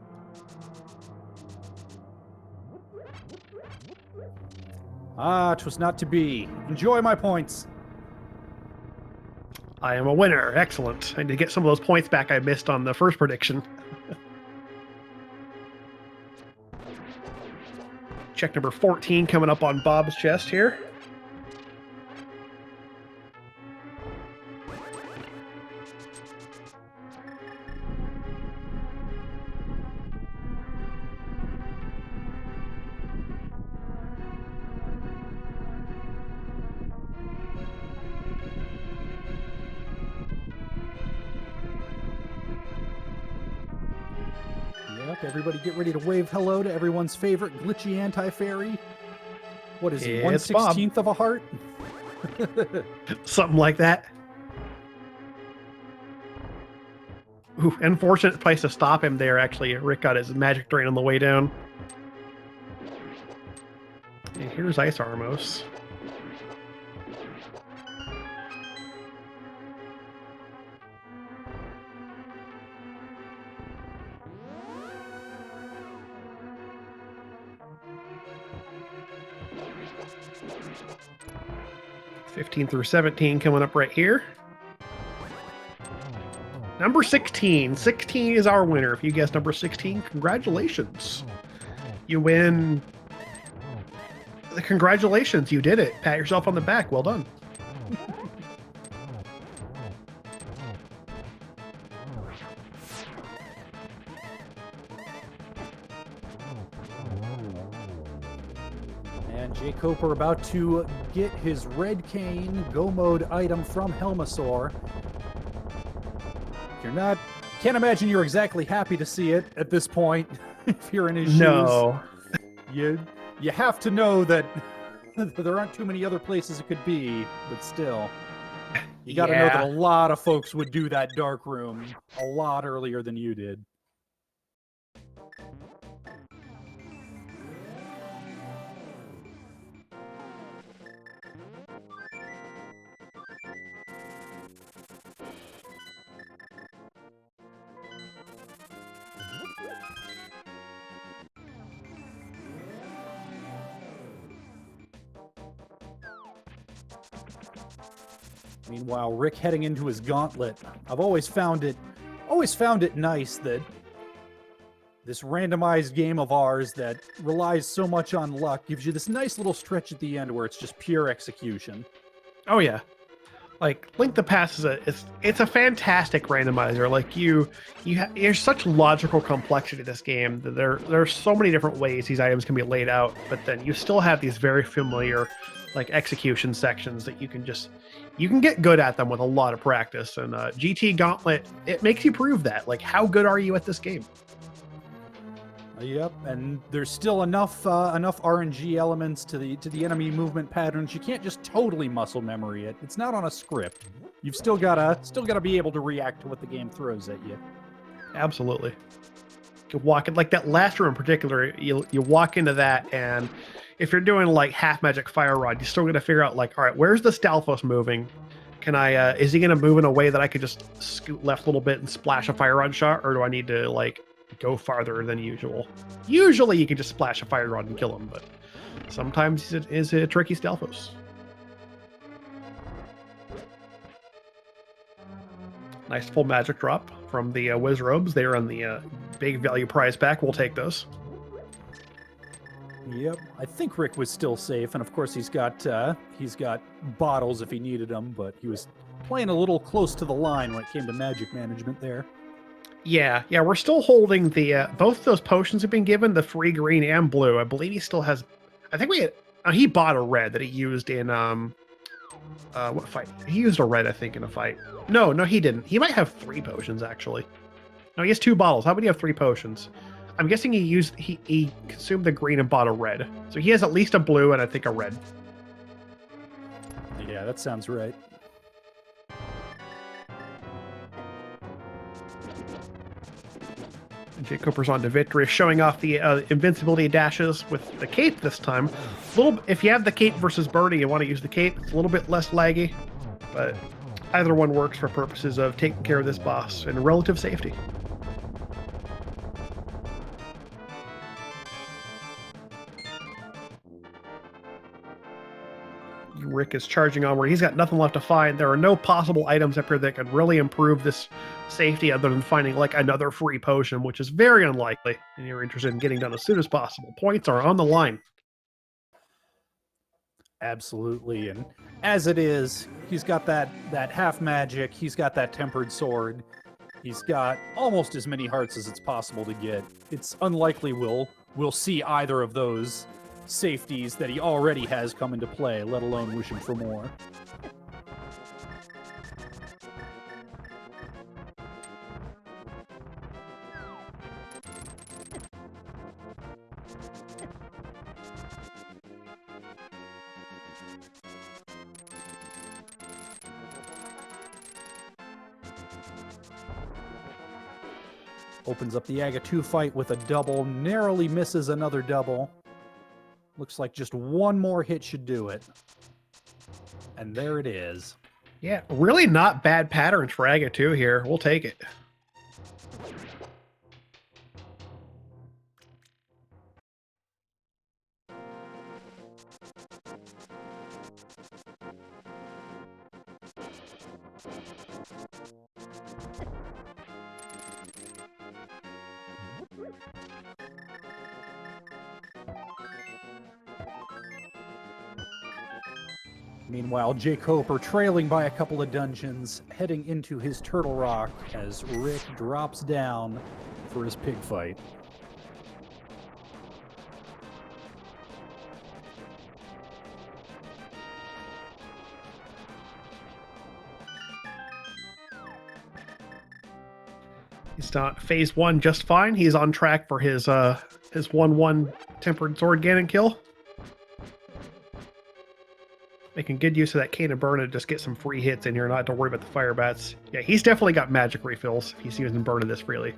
Ah, 'twas not to be. Enjoy my points. I am a winner. Excellent. I need to get some of those points back I missed on the first prediction. Check number 14 coming up on Bob's chest here. Yep, everybody get ready to wave hello to everyone's favorite glitchy anti-fairy. What is he, 1/16 of a heart? Something like that. Ooh, unfortunate place to stop him there, actually. Rick got his magic drain on the way down. And here's Ice Armos. (15 through 17) coming up right here. Number 16. 16 is our winner. If you guessed number 16, congratulations. You win. Congratulations, you did it. Pat yourself on the back. Well done. And jkoper about to get his red cane go mode item from Helmasaur. Can't imagine you're exactly happy to see it at this point. If you're in his shoes. No. You have to know that there aren't too many other places it could be, but still. You gotta know that a lot of folks would do that dark room a lot earlier than you did. Meanwhile, Rick heading into his gauntlet. I've always found it nice that This randomized game of ours that relies so much on luck gives you this nice little stretch at the end where it's just pure execution. Oh yeah, like Link to the Past is it's a fantastic randomizer. Like there's such logical complexity to this game that there's so many different ways these items can be laid out, but then you still have these very familiar like execution sections that you can get good at them with a lot of practice. And GT Gauntlet, it makes you prove that. Like, how good are you at this game? Yep, and there's still enough RNG elements to the enemy movement patterns. You can't just totally muscle memory it. It's not on a script. You've still gotta be able to react to what the game throws at you. Absolutely. You walk in like that last room in particular. You walk into that, and if you're doing like half magic fire rod, you're still gonna figure out like, all right, where's the Stalfos moving? Can I? Is he gonna move in a way that I could just scoot left a little bit and splash a fire rod shot, or do I need to like go farther than usual? Usually you can just splash a fire rod and kill him, but sometimes it is a tricky Stalfos. Nice full magic drop from the Wiz Robes. They are on the big value prize pack. We'll take those. Yep, I think Rick was still safe, and of course he's got bottles if he needed them, but he was playing a little close to the line when it came to magic management there. Yeah, we're still holding the both those potions have been given, the free green and blue. I believe he still has. I think he bought a red that he used in what fight? He used a red, I think, in a fight. No, he didn't. He might have 3 potions actually. No, he has 2 bottles. How many have 3 potions? I'm guessing he consumed the green and bought a red. So he has at least a blue and I think a red. Yeah, that sounds right. jkoper's on to victory, showing off the invincibility dashes with the cape this time. If you have the cape versus Birdie, you want to use the cape. It's a little bit less laggy, but either one works for purposes of taking care of this boss in relative safety. Rick is charging on where he's got nothing left to find. There are no possible items up here that could really improve this safety other than finding like another free potion, which is very unlikely, and you're interested in getting done as soon as possible. Points are on the line. Absolutely, and as it is, he's got that half magic, he's got that tempered sword, he's got almost as many hearts as it's possible to get. It's unlikely we'll see either of those safeties that he already has come into play, let alone wishing for more. Opens up the Aga 2 fight with a double, narrowly misses another double. Looks like just one more hit should do it. And there it is. Yeah, really not bad patterns for Aga 2 here. We'll take it. Meanwhile, jkoper trailing by a couple of dungeons, heading into his Turtle Rock as Rick drops down for his pig fight. He's not phase 1 just fine. He's on track for his 1/1 tempered sword Ganon kill. Making good use of that Cane of Burn to just get some free hits in here, not to worry about the fire bats. Yeah, he's definitely got magic refills if he's using Burn this freely.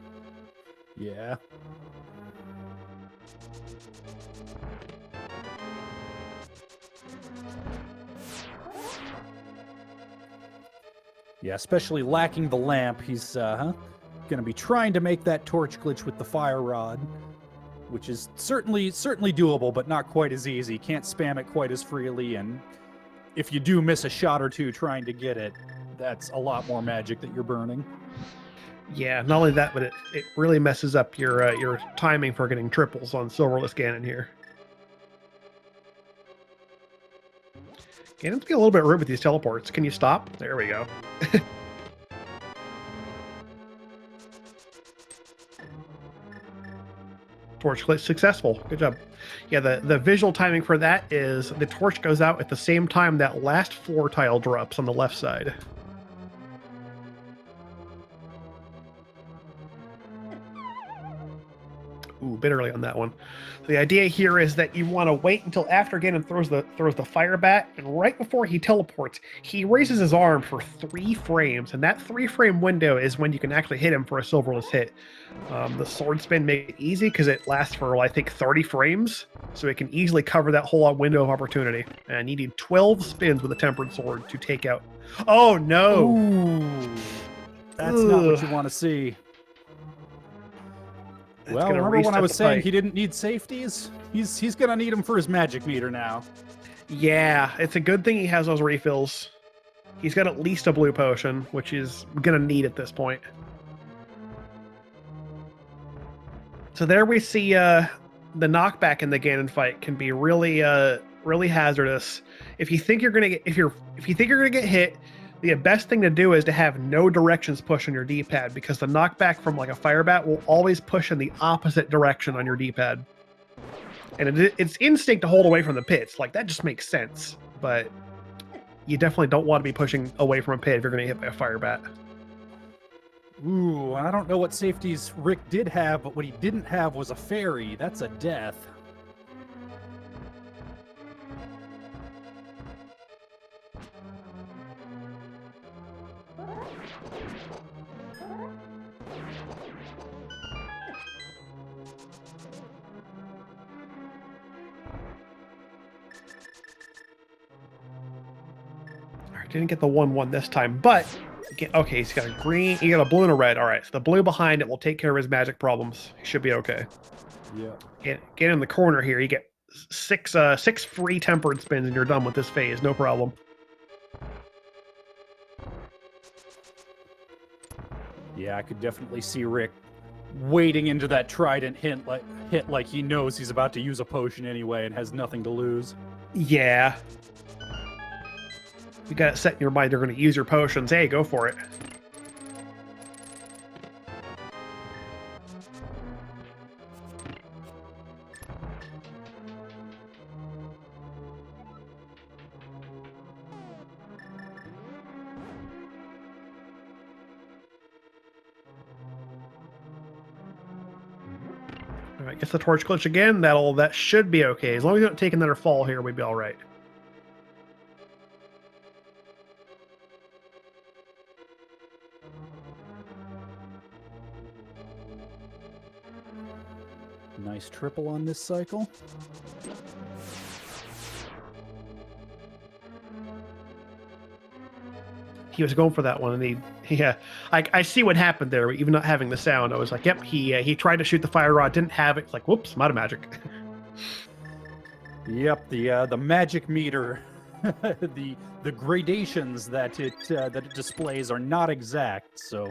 Yeah. Yeah, especially lacking the lamp, he's going to be trying to make that torch glitch with the fire rod, which is certainly doable, but not quite as easy. Can't spam it quite as freely, and if you do miss a shot or two trying to get it, that's a lot more magic that you're burning. Yeah, not only that, but it really messes up your timing for getting triples on Silverless Ganon here. Ganon's getting a little bit rude with these teleports. Can you stop? There we go. Torch successful. Good job. Yeah, the visual timing for that is the torch goes out at the same time that last floor tile drops on the left side. Ooh, bit early on that one. So the idea here is that you want to wait until after Ganon throws the fire bat, and right before he teleports, he raises his arm for 3 frames, and that 3-frame window is when you can actually hit him for a silverless hit. The sword spin makes it easy because it lasts for, I think, 30 frames, so it can easily cover that whole window of opportunity. And you need 12 spins with a tempered sword to take out. Oh no! Ooh, that's not what you want to see. Well, remember when I was saying he didn't need safeties? He's gonna need them for his magic meter now. Yeah, it's a good thing he has those refills. He's got at least a blue potion, which he's gonna need at this point. So there we see the knockback in the Ganon fight can be really really hazardous. If you think you're gonna get if you think you're gonna get hit, the best thing to do is to have no directions push on your D-pad, because the knockback from like a fire bat will always push in the opposite direction on your D-pad. And it's instinct to hold away from the pits. Like, that just makes sense. But you definitely don't want to be pushing away from a pit if you're going to get hit by a fire bat. Ooh, I don't know what safeties Rick did have, but what he didn't have was a fairy. That's a death. Didn't get the 1-1 this time, but okay, he's got a green, he got a blue and a red. All right, so the blue behind it will take care of his magic problems. He should be okay. Yeah. Get in the corner here. You get six free tempered spins, and you're done with this phase. No problem. Yeah, I could definitely see Rick wading into that trident hit like he knows he's about to use a potion anyway and has nothing to lose. Yeah. You got it set in your mind, you're going to use your potions. Hey, go for it. All right, gets the torch glitch again. That should be okay. As long as you don't take another fall here, we'd be all right. Nice triple on this cycle. He was going for that one, and I see what happened there. Even not having the sound, I was like, yep. He tried to shoot the fire rod, didn't have it. It's like, whoops, I'm out of magic. Yep, the magic meter, the gradations that it displays are not exact, so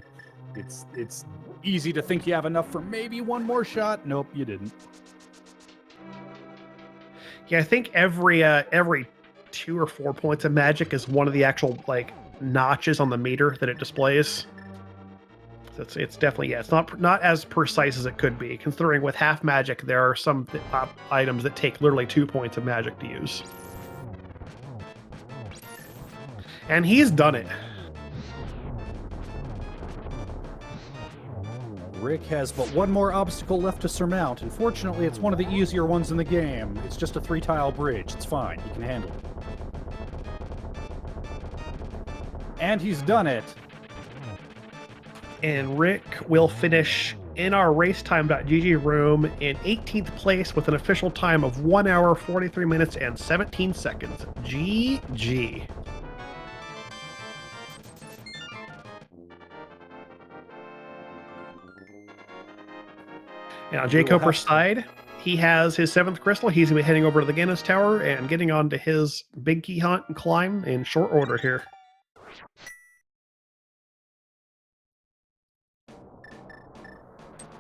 it's easy to think you have enough for maybe one more shot. Nope, you didn't. Yeah, I think every 2 or 4 points of magic is one of the actual like notches on the meter that it displays. So it's definitely, yeah, it's not as precise as it could be, considering with half magic there are some items that take literally 2 points of magic to use. And he's done it. Rick has but one more obstacle left to surmount. Unfortunately, it's one of the easier ones in the game. It's just a 3-tile bridge. It's fine. He can handle it. And he's done it. And Rick will finish in our racetime.gg room in 18th place with an official time of 1 hour, 43 minutes, and 17 seconds. GG. Now, jkoper's side, he has his 7th crystal. He's going to be heading over to the Ganon's Tower and getting on to his big key hunt and climb in short order here.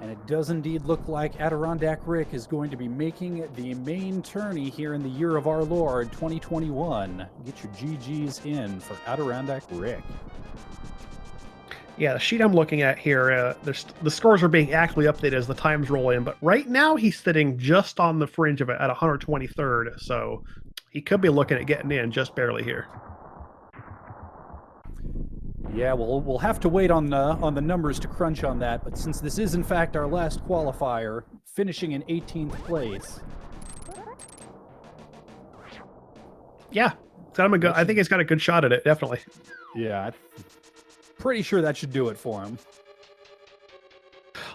And it does indeed look like Adirondack Rick is going to be making the main tourney here in the year of our Lord, 2021. Get your GGs in for Adirondack Rick. Yeah, the sheet I'm looking at here, the scores are being actively updated as the times roll in, but right now he's sitting just on the fringe of it at 123rd, so he could be looking at getting in just barely here. Yeah, well, we'll have to wait on the numbers to crunch on that, but since this is in fact our last qualifier, finishing in 18th place. Yeah, I think he's got a good shot at it, definitely. Yeah, pretty sure that should do it for him.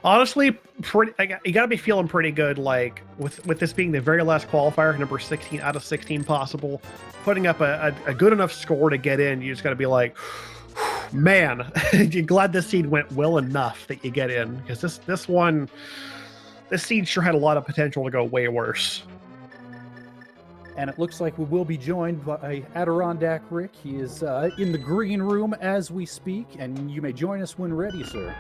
Honestly, you got to be feeling pretty good, like with this being the very last qualifier, number 16 out of 16 possible, putting up a good enough score to get in. You just got to be like, man, you're glad this seed went well enough that you get in, because this seed sure had a lot of potential to go way worse. And it looks like we will be joined by Adirondack Rick. He is in the green room as we speak, and you may join us when ready, sir.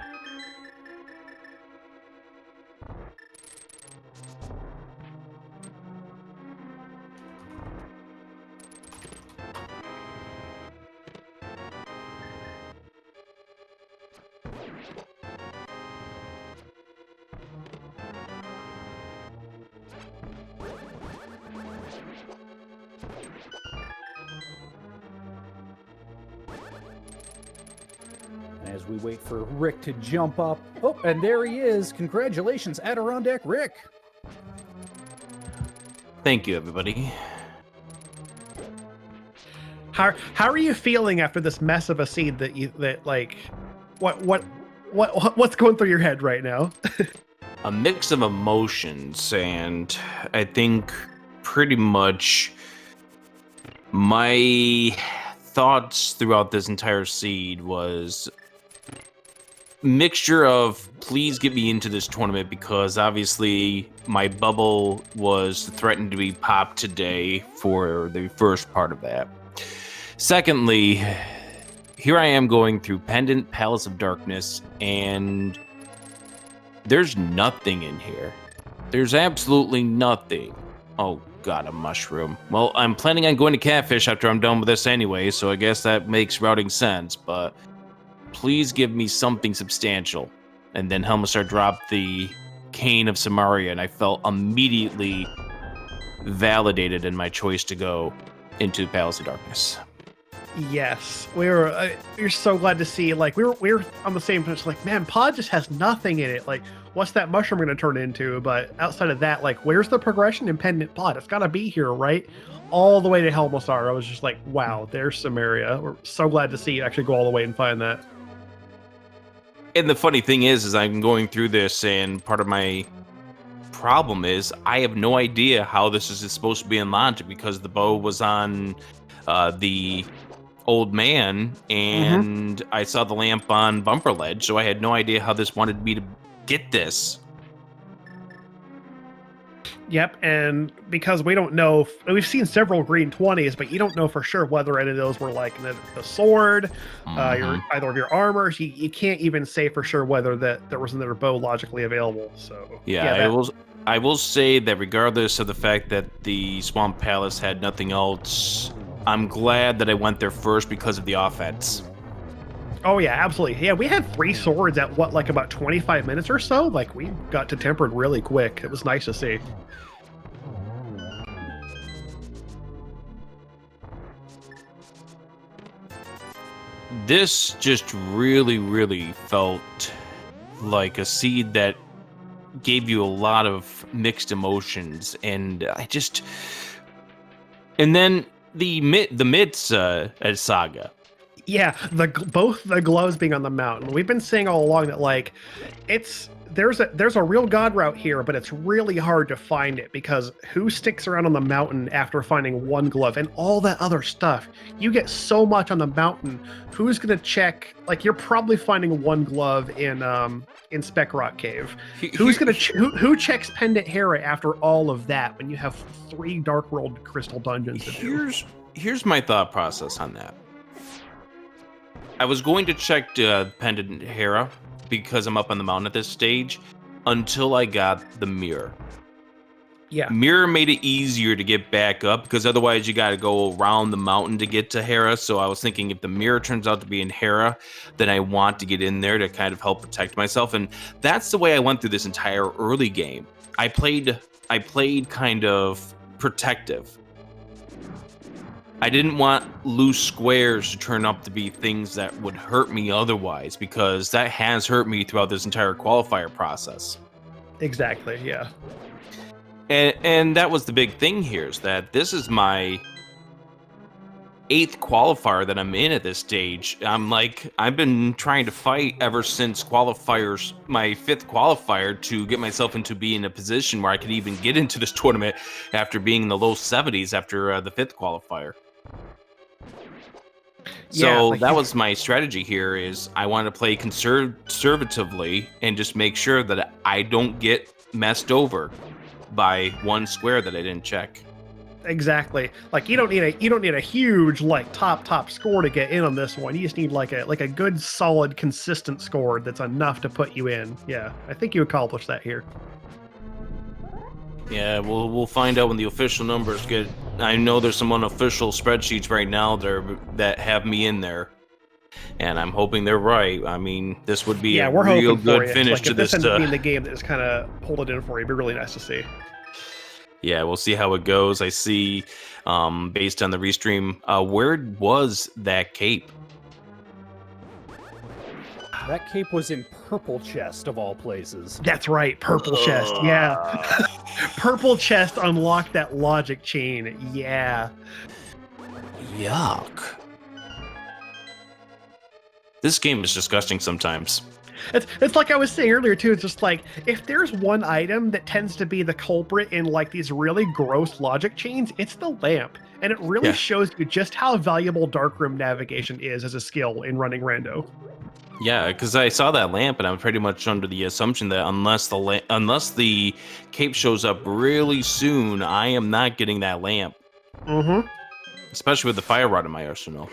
As we wait for Rick to jump up. Oh, and there he is. Congratulations, Adirondack Rick. Thank you, everybody. How are you feeling after this mess of a seed what's going through your head right now? A mix of emotions, and I think pretty much my thoughts throughout this entire seed was mixture of please get me into this tournament, because obviously my bubble was threatened to be popped today for the first part of that. Secondly, here I am going through Pendant Palace of Darkness, and there's nothing in here. There's absolutely nothing. Oh god, a mushroom. Well, I'm planning on going to Catfish after I'm done with this anyway, so I guess that makes routing sense, but please give me something substantial. And then Helmstar dropped the Cane of Samaria, and I felt immediately validated in my choice to go into Palace of Darkness. Yes, we're so glad to see. Like we were on the same page. Like, man, Pod just has nothing in it. Like, what's that mushroom going to turn into? But outside of that, like, where's the progression in Pendant Pod? It's got to be here, right? All the way to Helmstar. I was just like, wow, there's Samaria. We're so glad to see you actually go all the way and find that. And the funny thing is I'm going through this, and part of my problem is I have no idea how this is supposed to be unlocked, because the bow was on the old man, and I saw the lamp on Bumper Ledge, so I had no idea how this wanted me to get this. Yep, and because we don't know, we've seen several green 20s, but you don't know for sure whether any of those were like the sword, either of your armors. You can't even say for sure whether that there was another bow logically available. So I will say that regardless of the fact that the Swamp Palace had nothing else, I'm glad that I went there first because of the offense. Oh yeah, absolutely. Yeah, we had 3 swords at like about 25 minutes or so. Like, we got to tempered really quick. It was nice to see. This just really, really felt like a seed that gave you a lot of mixed emotions, and then the Mids saga. Yeah, both the gloves being on the mountain. We've been saying all along that, like, there's a real god route here, but it's really hard to find it, because who sticks around on the mountain after finding one glove and all that other stuff? You get so much on the mountain. Who's gonna check? Like, you're probably finding one glove in Speck Rock Cave. Who checks Pendant Hera after all of that when you have 3 Dark World crystal dungeons to do? Here's my thought process on that. I was going to check Pendant Hera because I'm up on the mountain at this stage, until I got the mirror. Yeah. Mirror made it easier to get back up because otherwise you got to go around the mountain to get to Hera. So I was thinking if the mirror turns out to be in Hera, then I want to get in there to kind of help protect myself. And that's the way I went through this entire early game. I played kind of protective. I didn't want loose squares to turn up to be things that would hurt me otherwise, because that has hurt me throughout this entire qualifier process. Exactly, yeah. And that was the big thing here, is that this is my 8th qualifier that I'm in at this stage. I've been trying to fight ever since my 5th qualifier to get myself into being in a position where I could even get into this tournament after being in the low 70s after the 5th qualifier. So that was my strategy here, is I want to play conservatively and just make sure that I don't get messed over by one square that I didn't check. Exactly. Like you don't need a huge like top score to get in on this one. You just need like a good solid consistent score that's enough to put you in. Yeah, I think you accomplished that here. Yeah, we'll find out when the official numbers get. I know there's some unofficial spreadsheets right now that have me in there, and I'm hoping they're right. I mean, this would be a real good finish to this. If this ended up being the game that just kind of pulled it in for you, it'd be really nice to see. Yeah, we'll see how it goes. I see, based on the restream, where was that cape? That cape was in Purple Chest, of all places. That's right, Purple Chest, yeah. Purple Chest unlocked that logic chain, yeah. Yuck. This game is disgusting sometimes. It's like I was saying earlier, too. It's just like, if there's one item that tends to be the culprit in like these really gross logic chains, it's the lamp. And it really shows you just how valuable darkroom navigation is as a skill in running rando. Yeah, because I saw that lamp, and I'm pretty much under the assumption that unless the cape shows up really soon, I am not getting that lamp. Mm-hmm. Especially with the fire rod in my arsenal.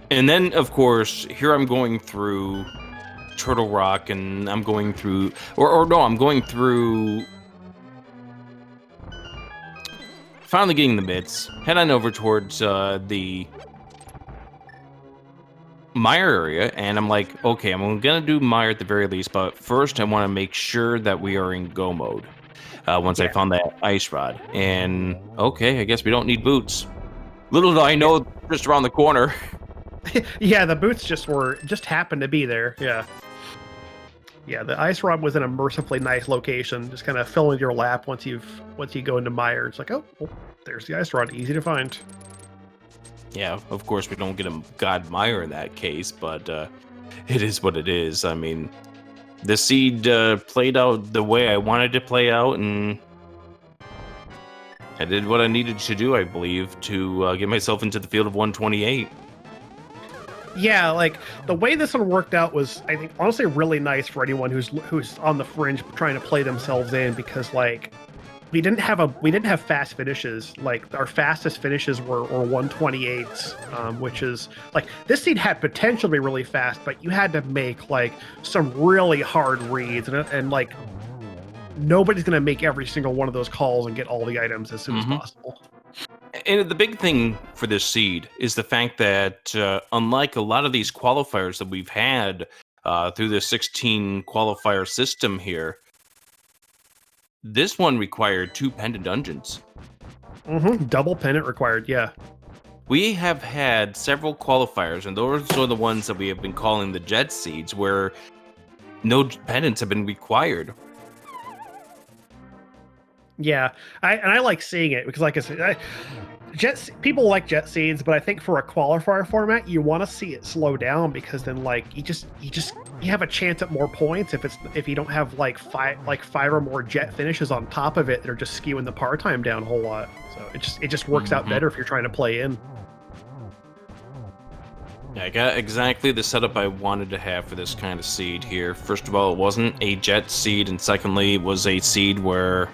And then, of course, here I'm going through Turtle Rock, and I'm going through, I'm going through. Finally getting the bits. Head on over towards the Meier area, and I'm like, okay, I'm gonna do Meier at the very least, but first I want to make sure that we are in go mode. Once I found that ice rod, and okay, I guess we don't need boots. Little did I know, just around the corner. Yeah, the boots just happened to be there. Yeah. Yeah, the ice rod was in a mercifully nice location, just kind of filling your lap once you go into Meier. It's like, oh, well, there's the ice rod, easy to find. Yeah, of course we don't get a God Meier in that case, but it is what it is. I mean, the seed played out the way I wanted to play out, and I did what I needed to do, I believe, to get myself into the field of 128. Yeah, like the way this one worked out was, I think, honestly really nice for anyone who's on the fringe trying to play themselves in, because like we didn't have fast finishes. Like our fastest finishes were 128s, which is like this seed had potential to be really fast, but you had to make like some really hard reads, and like nobody's gonna make every single one of those calls and get all the items as soon as possible. And the big thing for this seed is the fact that, unlike a lot of these qualifiers that we've had through the 16 qualifier system here, this one required 2 pendant dungeons. Double pendant required, yeah. We have had several qualifiers, and those are the ones that we have been calling the jet seeds, where no pendants have been required. Yeah, I like seeing it because, like I said, people like jet seeds, but I think for a qualifier format, you want to see it slow down, because then like you have a chance at more points if you don't have like five or more jet finishes on top of it that are just skewing the par time down a whole lot. So it just works out better if you're trying to play in. Yeah, I got exactly the setup I wanted to have for this kind of seed here. First of all, it wasn't a jet seed, and secondly, it was a seed where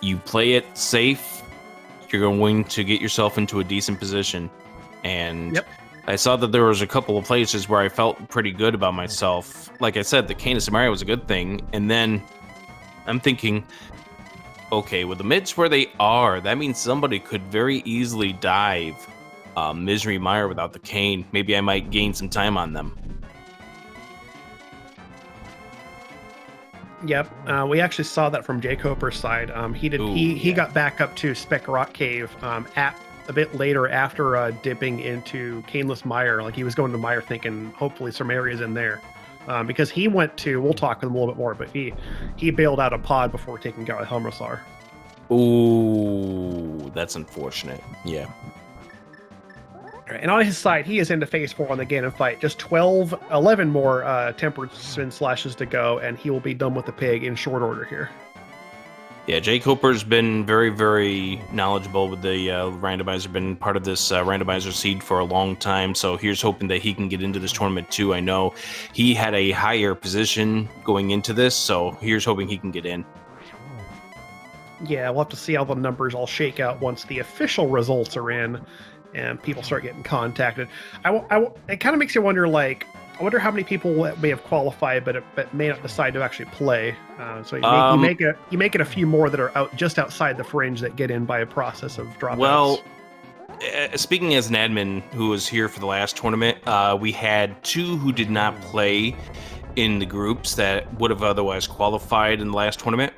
you play it safe, you're going to get yourself into a decent position. And Yep. I saw that there was a couple of places where I felt pretty good about myself. Like I said, the Cane of Samaria was a good thing. And then I'm thinking, okay, with the mids where they are, that means somebody could very easily dive Misery Mire without the cane. Maybe I might gain some time on them. Yep, we actually saw that from jkoper's side. He got back up to Spec Rock Cave at a bit later after dipping into Caneless Mire. Like he was going to Mire thinking hopefully Samaria's in there. Because he went to, we'll talk with him a little bit more, but he bailed out a pod before taking out Helmrasar. Ooh, that's unfortunate. Yeah. And on his side, he is into phase 4 on the Ganon fight. Just 11 more tempered spin slashes to go, and he will be done with the pig in short order here. Yeah, jkoper's been very, very knowledgeable with the randomizer, been part of this randomizer seed for a long time, so here's hoping that he can get into this tournament too. I know he had a higher position going into this, so here's hoping he can get in. Yeah, we'll have to see how the numbers all shake out once the official results are in and people start getting contacted. It kind of makes you wonder, like, I wonder how many people may have qualified, but may not decide to actually play. So you make it a few more that are just outside the fringe that get in by a process of dropouts. Well, speaking as an admin who was here for the last tournament, we had 2 who did not play in the groups that would have otherwise qualified in the last tournament.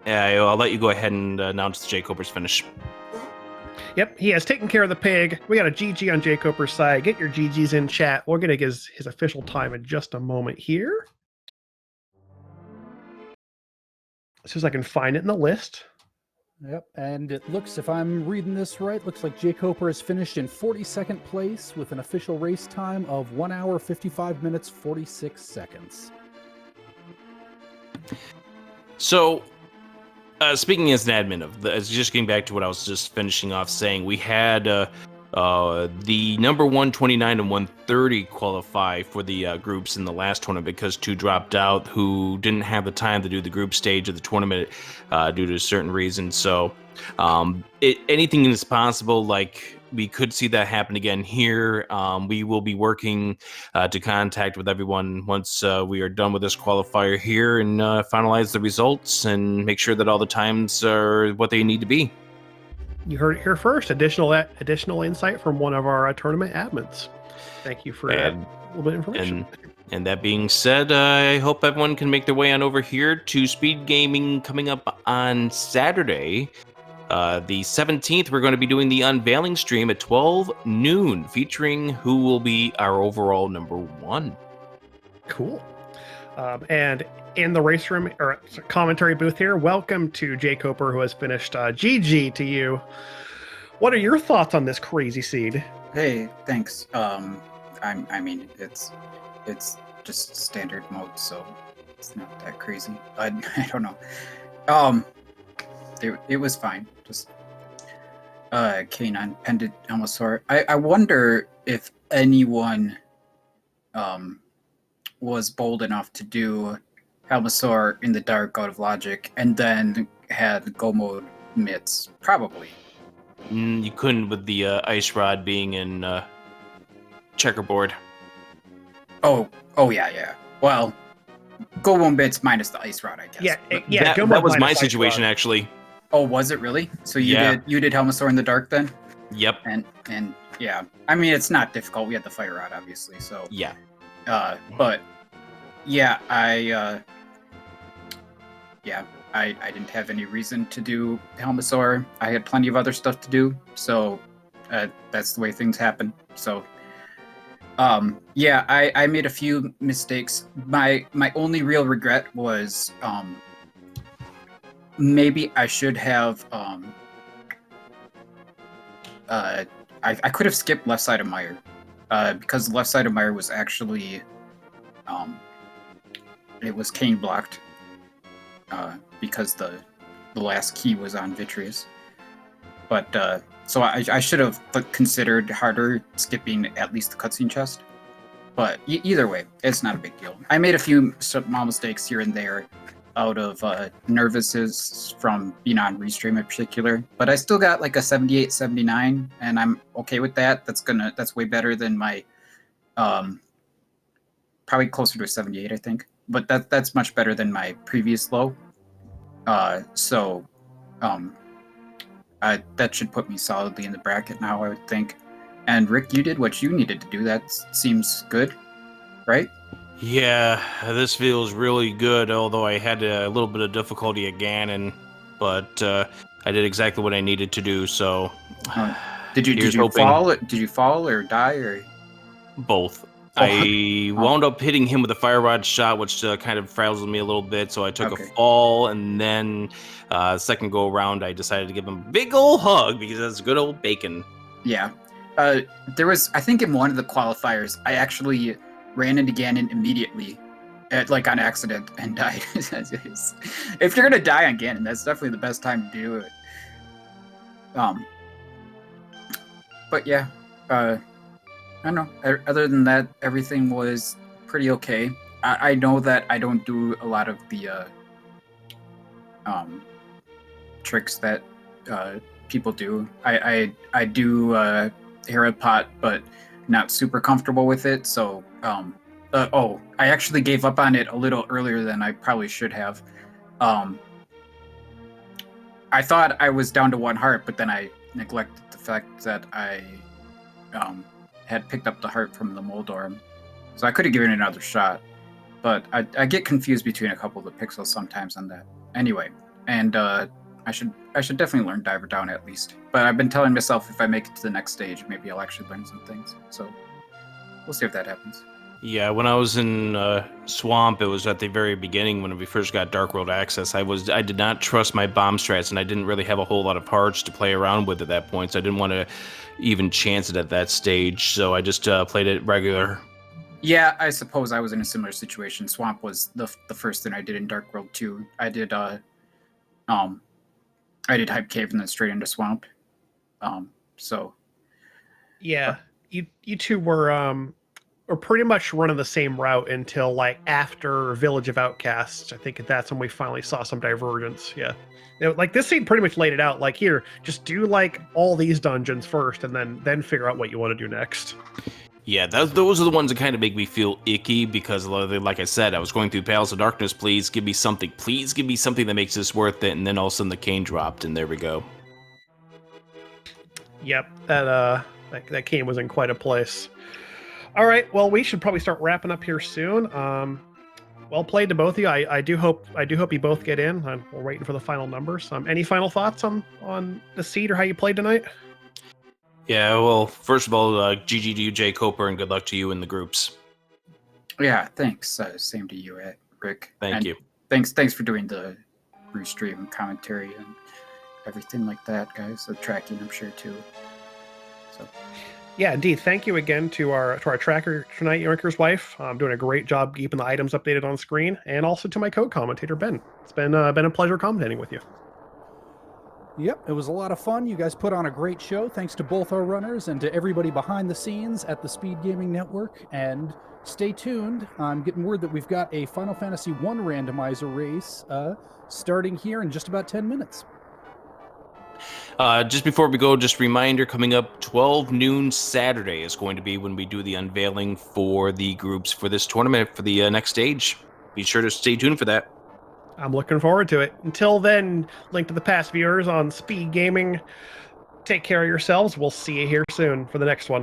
I'll let you go ahead and announce the jkoper's finish. Yep, he has taken care of the pig. We got a GG on jkoper's side. Get your GGs in chat. We're going to get his official time in just a moment here. As soon as I can find it in the list. Yep, and it looks, if I'm reading this right, looks like jkoper has finished in 42nd place with an official race time of 1 hour, 55 minutes, 46 seconds. So, speaking as an admin just getting back to what I was just finishing off saying, we had the number 129 and 130 qualify for the groups in the last tournament because 2 dropped out who didn't have the time to do the group stage of the tournament due to certain reasons. So anything is possible. Like, we could see that happen again here. We will be working to contact with everyone once we are done with this qualifier here and finalize the results and make sure that all the times are what they need to be. You heard it here first. Additional insight from one of our tournament admins. Thank you for a little bit of information. And that being said, I hope everyone can make their way on over here to SpeedGaming coming up on Saturday. The 17th, we're going to be doing the unveiling stream at 12 noon, featuring who will be our overall number 1. Cool. And in the race room or commentary booth here, welcome to jkoper, who has finished. GG to you. What are your thoughts on this crazy seed? Hey, thanks. I mean, it's just standard mode, so it's not that crazy. I don't know. It was fine. Just Canine, Pendant, Helmrasar. I wonder if anyone was bold enough to do Helmrasar in the dark out of logic and then had go mode mitts. Probably. You couldn't with the ice rod being in checkerboard. Oh yeah. Well, go mode mitts minus the ice rod, I guess. Yeah. That was my situation actually. Oh, was it really? So you did Helmrasar in the dark then? Yep. And yeah, I mean it's not difficult. We had the fire rod, obviously. So yeah. But yeah, I didn't have any reason to do Helmrasar. I had plenty of other stuff to do, so that's the way things happen. So I made a few mistakes. My only real regret was maybe I should have I could have skipped left side of Mire because the left side of Mire was actually it was cane blocked because the last key was on Vitreous. But so I should have considered harder skipping at least the cutscene chest. But either way, it's not a big deal. I made a few small mistakes here and there. out of nervousness from being on Restream in particular. But I still got like a 78, 79, and I'm okay with that. That's way better than my probably closer to a 78, I think. But that's much better than my previous low. So that should put me solidly in the bracket now, I would think. And Rick, you did what you needed to do. That seems good, right? Yeah, this feels really good, although I had a little bit of difficulty at Ganon, but I did exactly what I needed to do, so... Did you fall? Did you fall or die, or...? Both. I wound up hitting him with a fire rod shot, which kind of frazzled me a little bit, so I took a fall, and then second go around, I decided to give him a big old hug, because that's good old bacon. Yeah. There was, I think in one of the qualifiers, I actually ran into Ganon immediately, on accident, and died. If you're gonna die on Ganon, that's definitely the best time to do it. But yeah, I don't know. Other than that, everything was pretty okay. I know that I don't do a lot of the tricks that people do. I do Hera pot, but not super comfortable with it. So, I actually gave up on it a little earlier than I probably should have. I thought I was down to 1 heart, but then I neglected the fact that I had picked up the heart from the Moldorm. So I could have given it another shot, but I get confused between a couple of the pixels sometimes on that. Anyway, and I should definitely learn Diver Down at least. But I've been telling myself if I make it to the next stage, maybe I'll actually learn some things. So we'll see if that happens. Yeah, when I was in Swamp, it was at the very beginning when we first got Dark World access. I did not trust my bomb strats, and I didn't really have a whole lot of hearts to play around with at that point, so I didn't want to even chance it at that stage, so I just played it regular. Yeah, I suppose I was in a similar situation. Swamp was the first thing I did in Dark World 2. I did Hype Cave and then straight into Swamp. Yeah, you two were pretty much running the same route until like after Village of Outcasts. I think that's when we finally saw some divergence. Yeah, like this scene pretty much laid it out. Like, here, just do like all these dungeons first, and then figure out what you want to do next. Yeah, those are the ones that kind of make me feel icky, because like I said, I was going through Palace of Darkness. Please give me something. Please give me something that makes this worth it. And then all of a sudden the cane dropped, and there we go. Yep, that cane was in quite a place. All right, well, we should probably start wrapping up here soon. Well played to both of you. I do hope you both get in. We're waiting for the final numbers. Any final thoughts on the seed or how you played tonight? Yeah, well, first of all, GG to you, jkoper, and good luck to you in the groups. Yeah, thanks. Same to you, Rick. Thank you. Thanks for doing the restream commentary and everything like that, guys. The tracking, I'm sure, too. So. Yeah, indeed. Thank you again to our tracker tonight, Yorinker's wife. Doing a great job keeping the items updated on screen, and also to my co-commentator, Ben. It's been a pleasure commentating with you. Yep, it was a lot of fun. You guys put on a great show. Thanks to both our runners and to everybody behind the scenes at the SpeedGaming Network. And stay tuned. I'm getting word that we've got a Final Fantasy I randomizer race starting here in just about 10 minutes. Just before we go, just a reminder, coming up 12 noon Saturday is going to be when we do the unveiling for the groups for this tournament for the next stage. Be sure to stay tuned for that. I'm looking forward to it. Until then, Link to the Past viewers on SpeedGaming. Take care of yourselves. We'll see you here soon for the next one.